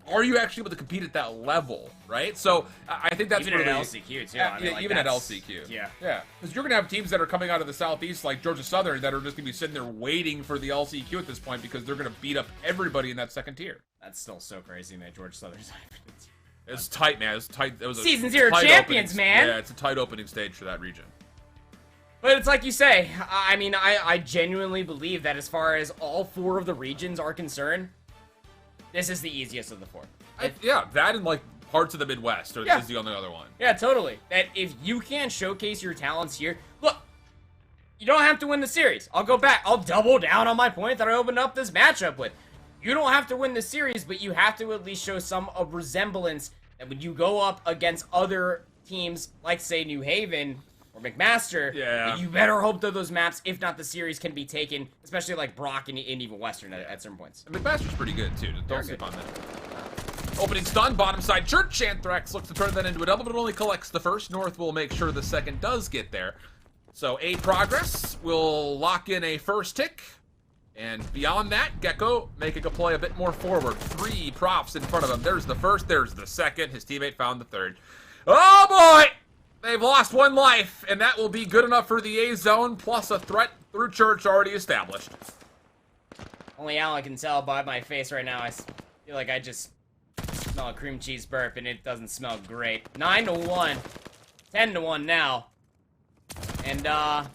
S1: are you actually able to compete at that level, right? So I think that's
S2: even
S1: really,
S2: at LCQ too. I mean, like,
S1: even at LCQ.
S2: Yeah.
S1: Because you're gonna have teams that are coming out of the Southeast, like Georgia Southern, that are just gonna be sitting there waiting for the LCQ at this point, because they're gonna beat up everybody in that second tier.
S2: That's still so crazy, man. Georgia Southern's.
S1: It's tight, man. It was tight. It was a
S2: Season 0
S1: tight
S2: champions, man.
S1: Yeah, it's a tight opening stage for that region.
S2: But it's like you say. I mean, I genuinely believe that as far as all 4 of the regions are concerned, this is the easiest of the 4.
S1: Yeah, that and like parts of the Midwest is the only other one.
S2: Yeah, totally. That if you can't showcase your talents here, look, you don't have to win the series. I'll go back. I'll double down on my point that I opened up this matchup with. You don't have to win the series, but you have to at least show some of resemblance that when you go up against other teams, like say New Haven or McMaster, you better hope that those maps, if not the series, can be taken, especially like Brock and even Western at certain points.
S1: And McMaster's pretty good too. Don't sleep on that. Opening stun, bottom side Church. Anthrax looks to turn that into a double, but only collects the first. North will make sure the second does get there. So A progress will lock in a first tick. And beyond that, Gecko making a play a bit more forward. 3 props in front of him. There's the first, there's the second. His teammate found the third. Oh boy! They've lost 1 life, and that will be good enough for the A zone, plus a threat through Church already established.
S2: Only Alan can tell by my face right now. I feel like I just smell a cream cheese burp, and it doesn't smell great. 9-1. 10-1 now. And, I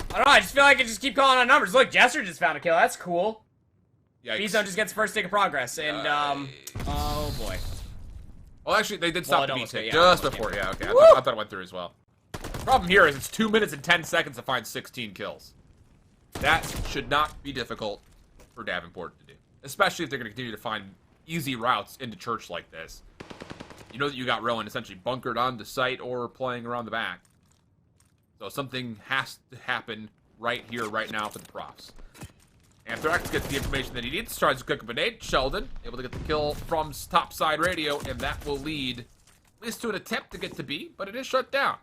S2: don't know, I just feel like I just keep calling on numbers. Look, Jester just found a kill. That's cool. B-Zone just gets first tick of progress, and, oh boy.
S1: Well, actually, they did stop the B-tick
S2: yeah,
S1: just before. Yeah, okay. I thought it went through as well. Problem here is it's 2 minutes and 10 seconds to find 16 kills. That should not be difficult for Davenport to do, especially if they're going to continue to find easy routes into Church like this. You know that you got Rowan essentially bunkered on the site or playing around the back. So something has to happen right here, right now for the profs. Anthrax gets the information that he needs, tries to cook up a nade. Sheldon able to get the kill from top side radio, and that will lead at least to an attempt to get to B, but it is shut down.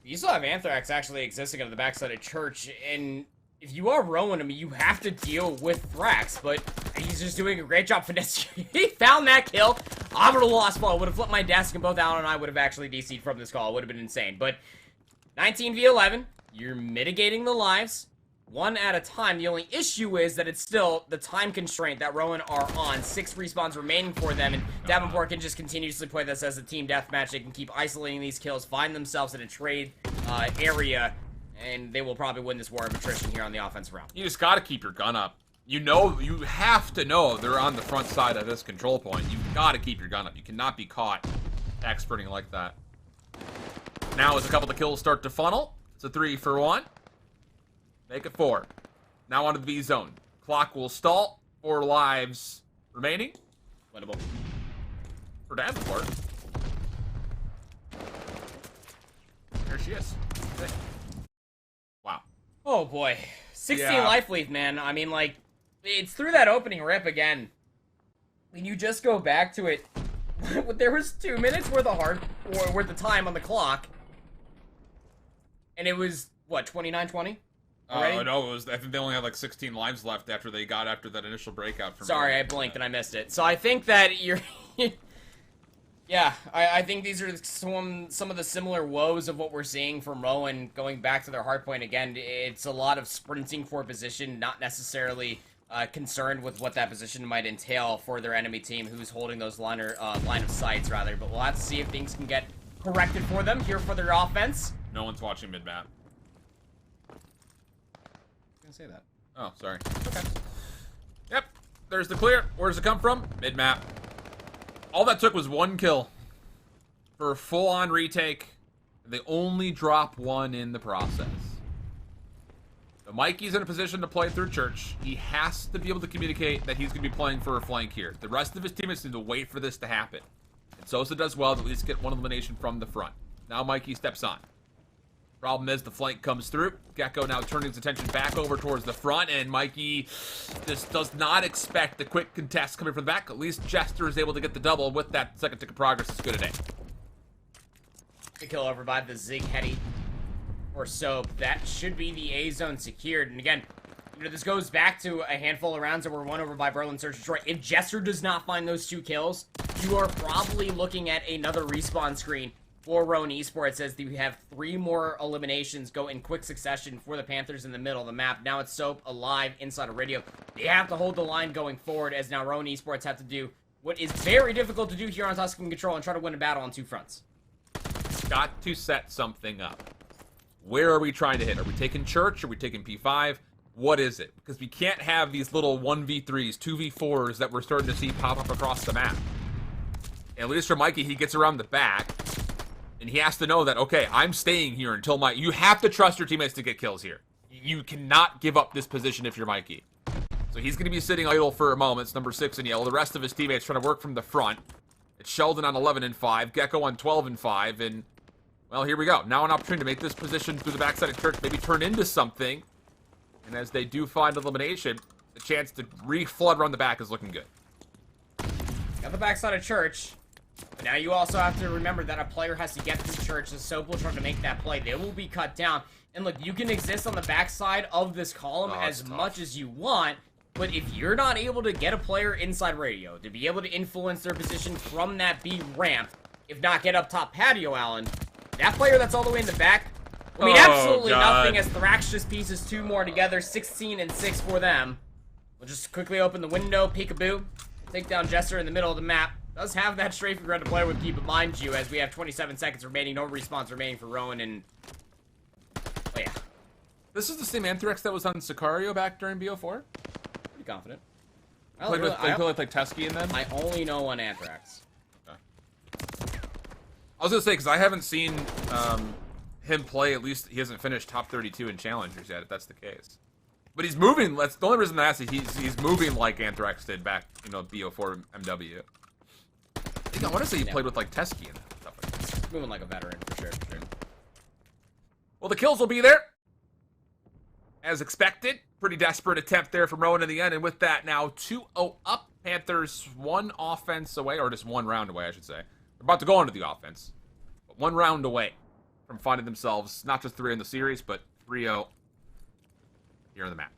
S2: You still have Anthrax actually existing on the backside of Church, and if you are Rowan, I mean, you have to deal with Thrax, but he's just doing a great job finessing. He found that kill. I would have lost ball. Would have flipped my desk, and both Alan and I would have actually DC'd from this call. It would have been insane. But 19v11, you're mitigating the lives one at a time. The only issue is that it's still the time constraint that Rowan are on. 6 respawns remaining for them, and Davenport can just continuously play this as a team deathmatch. They can keep isolating these kills, find themselves in a trade area, and they will probably win this war of attrition here on the offensive round.
S1: You just got to keep your gun up. You know, you have to know they're on the front side of this control point. You've got to keep your gun up. You cannot be caught experting like that. Now as a couple of kills start to funnel, it's a 3 for 1. Make it 4. Now onto the B zone. Clock will stall. 4 lives remaining.
S2: Winnable.
S1: For Davenport. There she is. Wow.
S2: Oh boy. 16 life lead, man. I mean, like, it's through that opening rip again. When you just go back to it, there was 2 minutes worth of time on the clock. And it was, what, 29-20?
S1: Oh, no, I think they only had like 16 lives left after that initial breakout from
S2: Sorry, I blinked and I missed it. So I think that you're... Yeah, I think these are some of the similar woes of what we're seeing from Rowan going back to their hardpoint again. It's a lot of sprinting for position, not necessarily concerned with what that position might entail for their enemy team who's holding those line of sights, rather. But we'll have to see if things can get corrected for them here for their offense.
S1: No one's watching mid-map.
S2: Say that.
S1: Oh, sorry. Okay. Yep. There's the clear. Where does it come from? Mid-map. All that took was 1 kill for a full-on retake. They only drop 1 in the process. So Mikey's in a position to play through Church. He has to be able to communicate that he's going to be playing for a flank here. The rest of his teammates need to wait for this to happen. And Sosa does well to at least get 1 elimination from the front. Now Mikey steps on. Problem is the flank comes through. Gecko now turning his attention back over towards the front, and Mikey just does not expect the quick contest coming from the back. At least Jester is able to get the double with that second tick of progress. It's good today.
S2: The kill over by the Zig Hetty or Soap. That should be the A zone secured. And again, you know, this goes back to a handful of rounds that were won over by Berlin Search Detroit. If Jester does not find those 2 kills, you are probably looking at another respawn screen for Rowan Esports as we have 3 more eliminations go in quick succession for the Panthers in the middle of the map. Now it's Soap alive inside of radio. They have to hold the line going forward as now Rowan Esports have to do what is very difficult to do here on Tuscan Control and try to win a battle on 2 fronts.
S1: Got to set something up. Where are we trying to hit? Are we taking Church? Are we taking P5? What is it? Because we can't have these little 1v3s, 2v4s that we're starting to see pop up across the map. And at least for Mikey, he gets around the back. And he has to know that, okay, I'm staying here until my... You have to trust your teammates to get kills here. You cannot give up this position if you're Mikey. So he's going to be sitting idle for a moment. It's number 6 in yellow. The rest of his teammates trying to work from the front. It's Sheldon on 11 and 5. Gecko on 12 and 5. And, well, here we go. Now an opportunity to make this position through the backside of Church maybe turn into something. And as they do find elimination, the chance to re-flood around the back is looking good.
S2: Got the backside of Church. But now you also have to remember that a player has to get through Church. As Soap will try to make that play. They will be cut down. And look, you can exist on the backside of this column as much as you want. But if you're not able to get a player inside radio, to be able to influence their position from that B ramp, if not get up top patio, Alan, that player that's all the way in the back, I mean, absolutely nothing as Thrax just pieces 2 more together, 16 and 6 for them. We'll just quickly open the window, peekaboo, take down Jester in the middle of the map. Does have that strafing run to play with, keep it mind you, as we have 27 seconds remaining, no respawns remaining for Rowan, and... Oh, yeah.
S1: This is the same Anthrax that was on Sicario back during BO4?
S2: Pretty confident.
S1: Played with like Tusky in them?
S2: I only know one Anthrax.
S1: Okay. I was gonna say, because I haven't seen him play, at least he hasn't finished top 32 in Challengers yet, if that's the case. But he's moving, that's the only reason I asked, he's moving like Anthrax did back, you know, BO4 MW. I want to say he played with like Tusky and stuff like that.
S2: Moving like a veteran, for sure, for sure.
S1: Well, the kills will be there. As expected. Pretty desperate attempt there from Rowan in the end. And with that, now 2-0 up. Panthers 1 offense away, or just 1 round away, I should say. They're about to go into the offense. But 1 round away from finding themselves not just 3 in the series, but 3-0 here on the map.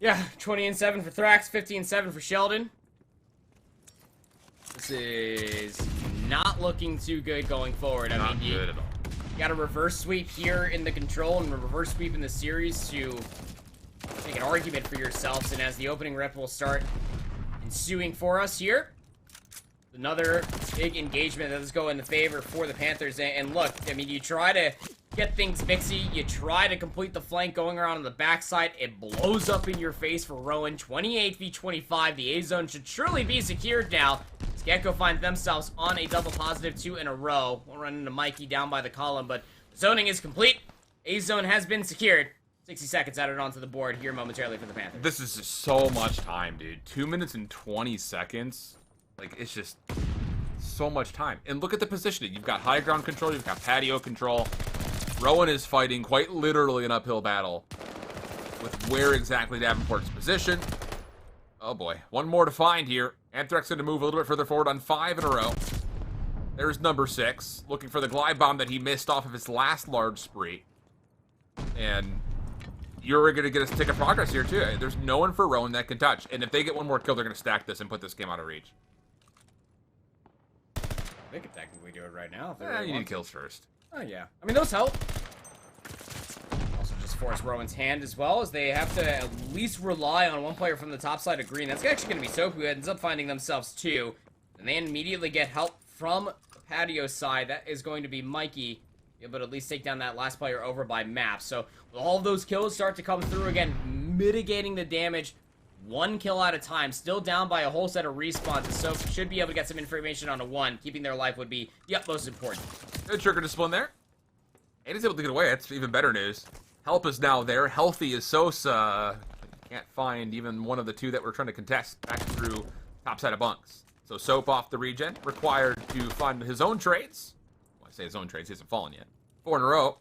S2: Yeah, 20 and 7 for Thrax, 15 and 7 for Sheldon. This is not looking too good going forward.
S1: Not good at all.
S2: You got a reverse sweep here in the control and a reverse sweep in the series to make an argument for yourselves. And as the opening rep will start ensuing for us here, another big engagement that does go in the favor for the Panthers. And look, I mean, you try to get things mixy. You try to complete the flank going around on the backside. It blows up in your face for Rowan. 28 v 25. The A zone should surely be secured now. Gecko find themselves on a double positive 2 in a row. We'll run into Mikey down by the column, but zoning is complete. A zone has been secured. 60 seconds added onto the board here momentarily for the Panthers.
S1: This is just so much time, dude. 2 minutes and 20 seconds. Like, it's just so much time. And look at the positioning. You've got high ground control. You've got patio control. Rowan is fighting quite literally an uphill battle with where exactly Davenport's position. Oh boy, 1 more to find here. Anthrax going to move a little bit further forward on 5 in a row. There's number 6, looking for the glide bomb that he missed off of his last large spree. And you're going to get a tick of progress here too. There's no one for Rowan that can touch. And if they get 1 more kill, they're going to stack this and put this game out of reach.
S2: They could technically do it right now. If
S1: You need kills first.
S2: Oh yeah, I mean those help. Also just force Rowan's hand as well, as they have to at least rely on 1 player from the top side of green. That's actually going to be Soap, who ends up finding themselves 2. And they immediately get help from the patio side. That is going to be Mikey, but at least take down that last player over by map. So all of those kills start to come through again, mitigating the damage 1 kill at a time. Still down by a whole set of respawns. So should be able to get some information on a 1. Keeping their life would be the utmost important.
S1: Good trigger discipline there. And he's able to get away. That's even better news. Help is now there. Healthy is Sosa. Can't find even one of the 2 that we're trying to contest back through top side of bunks. So Soap off the regen, required to find his own trades. Well, I say his own trades, he hasn't fallen yet. 4 in a row.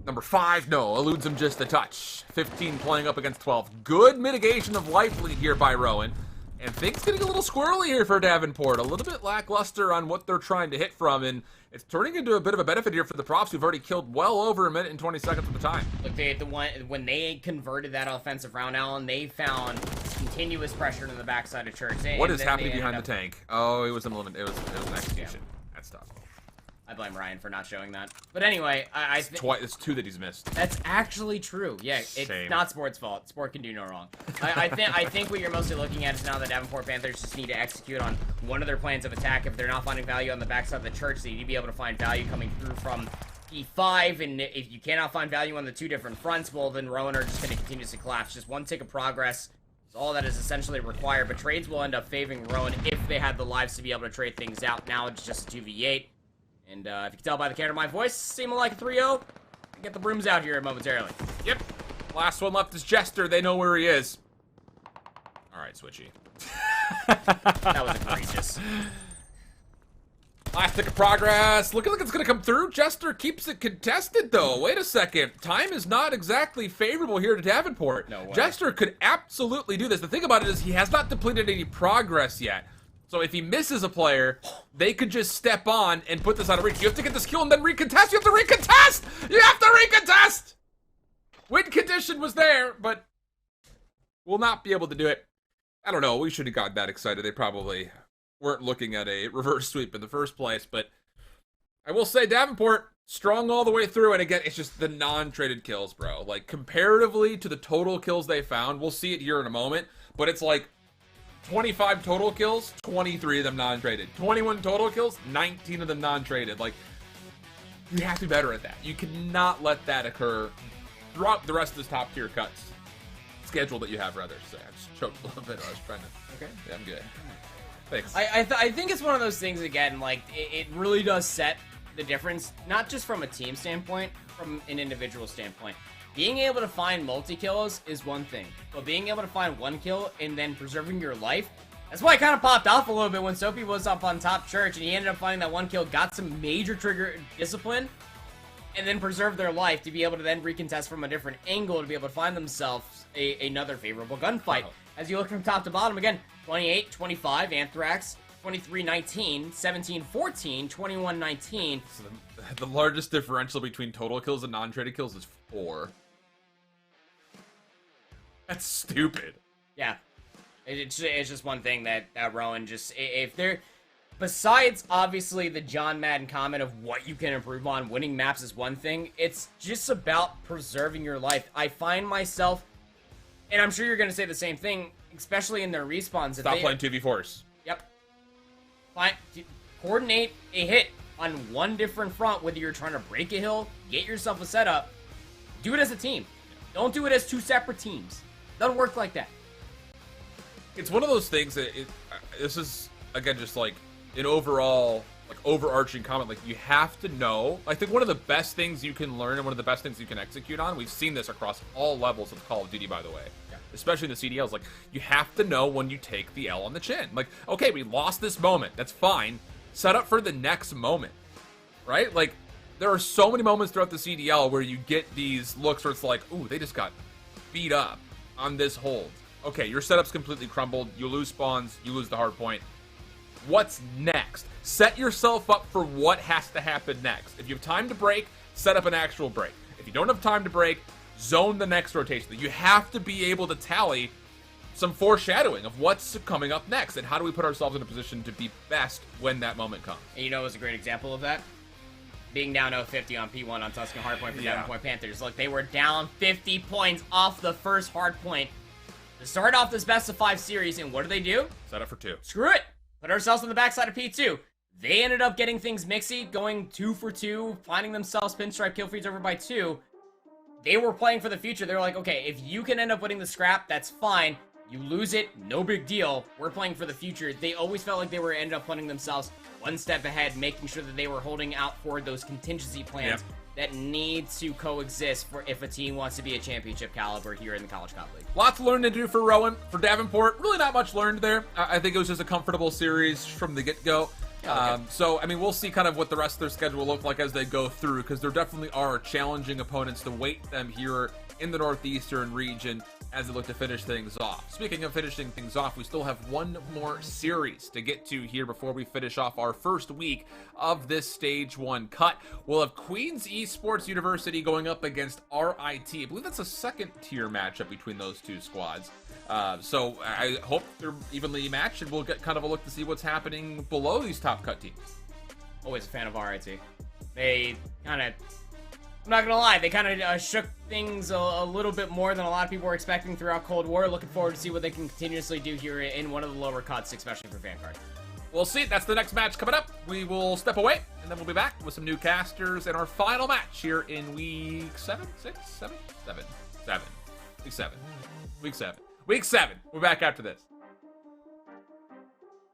S1: Number 5, no, eludes him just a touch. 15 playing up against 12. Good mitigation of life lead here by Rowan. And things getting a little squirrely here for Davenport. A little bit lackluster on what they're trying to hit from, and it's turning into a bit of a benefit here for the Profs, who've already killed well over a minute and 20 seconds of the time.
S2: Look, when they converted that offensive round, Alan, they found continuous pressure in the backside of Church.
S1: What is happening behind the tank? Oh, it was an elimination. It was an execution. Yeah. That's tough.
S2: I blame Ryan for not showing that. But anyway,
S1: it's 2 that he's missed.
S2: That's actually true. Yeah, it's not Sport's fault. Sport can do no wrong. I think what you're mostly looking at is now the Davenport Panthers just need to execute on one of their plans of attack. If they're not finding value on the backside of the Church, they need to be able to find value coming through from P5. And if you cannot find value on the 2 different fronts, well, then Rowan are just going to continuously collapse. Just 1 tick of progress is all that is essentially required. But trades will end up favoring Rowan if they had the lives to be able to trade things out. Now it's just a 2v8. And if you can tell by the counter of my voice, seeming like a 3-0. Get the brooms out here momentarily.
S1: Yep. Last one left is Jester. They know where he is. All right, Switchy.
S2: That was egregious.
S1: Last tick of progress. Looking like it's going to come through. Jester keeps it contested, though. Wait a second. Time is not exactly favorable here to Davenport.
S2: No way.
S1: Jester could absolutely do this. The thing about it is he has not depleted any progress yet. So if he misses a player, they could just step on and put this out of reach. You have to get this kill and then recontest. You have to recontest! You have to recontest! Win condition was there, but will not be able to do it. I don't know. We should have gotten that excited. They probably weren't looking at a reverse sweep in the first place. But I will say Davenport, strong all the way through. And again, it's just the non-traded kills, bro. Like, comparatively to the total kills they found, we'll see it here in a moment. But it's like 25 total kills, 23 of them non-traded. 21 total kills, 19 of them non-traded. Like, you have to be better at that. You cannot let that occur throughout the rest of this top-tier cuts schedule that you have, rather. So I just choked a little bit. I was trying to... Okay. Yeah, I'm good. Thanks.
S2: I think it's one of those things, again, like, it really does set the difference, not just from a team standpoint, from an individual standpoint. Being able to find multi-kills is one thing, but being able to find 1 kill and then preserving your life, that's why I kind of popped off a little bit when Soapy was up on top Church and he ended up finding that 1 kill, got some major trigger discipline, and then preserved their life to be able to then recontest from a different angle to be able to find themselves another favorable gunfight. As you look from top to bottom, again, 28-25, Anthrax, 23-19, 17-14, 21-19.
S1: So the largest differential between total kills and non-traded kills is 4. That's stupid.
S2: Yeah. It's just one thing that Rowan just... If they're... Besides, obviously, the John Madden comment of what you can improve on, winning maps is one thing. It's just about preserving your life. I find myself... And I'm sure you're going to say the same thing, especially in their respawns.
S1: Stop playing 2v4s.
S2: Yep. Coordinate a hit on one different front, whether you're trying to break a hill, get yourself a setup. Do it as a team. Don't do it as 2 separate teams. Doesn't work like that.
S1: It's one of those things that this is, again, just like an overall, like, overarching comment. Like, you have to know. I think one of the best things you can learn and one of the best things you can execute on, we've seen this across all levels of Call of Duty, by the way. Yeah. Especially in the CDLs. Like, you have to know when you take the L on the chin. Like, okay, we lost this moment. That's fine. Set up for the next moment. Right? Like, there are so many moments throughout the CDL where you get these looks where it's like, ooh, they just got beat up on this hold. Okay, your setup's completely crumbled. You lose spawns. You lose the hard point. What's next? Set yourself up for what has to happen next. If you have time to break, set up an actual break. If you don't have time to break, zone the next rotation. You have to be able to tally some foreshadowing of what's coming up next and how do we put ourselves in a position to be best when that moment comes.
S2: And you know what's a great example of that? Being down 0-50 on P1 on Tuscan Hardpoint for Davenport Panthers. Look, they were down 50 points off the first hardpoint to start off this best of 5 series, and what do?
S1: Set up for 2.
S2: Screw it! Put ourselves on the backside of P2. They ended up getting things mixy, going 2 for 2, finding themselves pinstripe kill feeds over by 2. They were playing for the future. They were like, okay, if you can end up winning the scrap, that's fine. You lose it, no big deal. We're playing for the future. They always felt like they were ended up putting themselves one step ahead, making sure that they were holding out for those contingency plans that need to coexist for if a team wants to be a championship caliber here in the College Cup League.
S1: Lots learned to do for Rowan. For Davenport, really not much learned there. I think it was just a comfortable series from the get-go. So, I mean, we'll see kind of what the rest of their schedule will look like as they go through, because there definitely are challenging opponents to wait them here in the Northeastern region as they look to finish things off. Speaking of finishing things off, we still have one more series to get to here before we finish off our first week of this Stage 1 cut. We'll have Queens Esports University going up against RIT. I believe that's a second-tier matchup between those two squads. So I hope they're evenly matched, and we'll get kind of a look to see what's happening below these top cut teams.
S2: Always a fan of RIT. They kind of, I'm not gonna lie, they kind of shook things a little bit more than a lot of people were expecting throughout Cold War. Looking forward to see what they can continuously do here in one of the lower cuts, especially for Vanguard.
S1: We'll see. That's the next match coming up. We will step away, and then we'll be back with some new casters and our final match here in week 7, 6, 7, 7, 7. Week 7. Week 7. Week 7. We're back after this.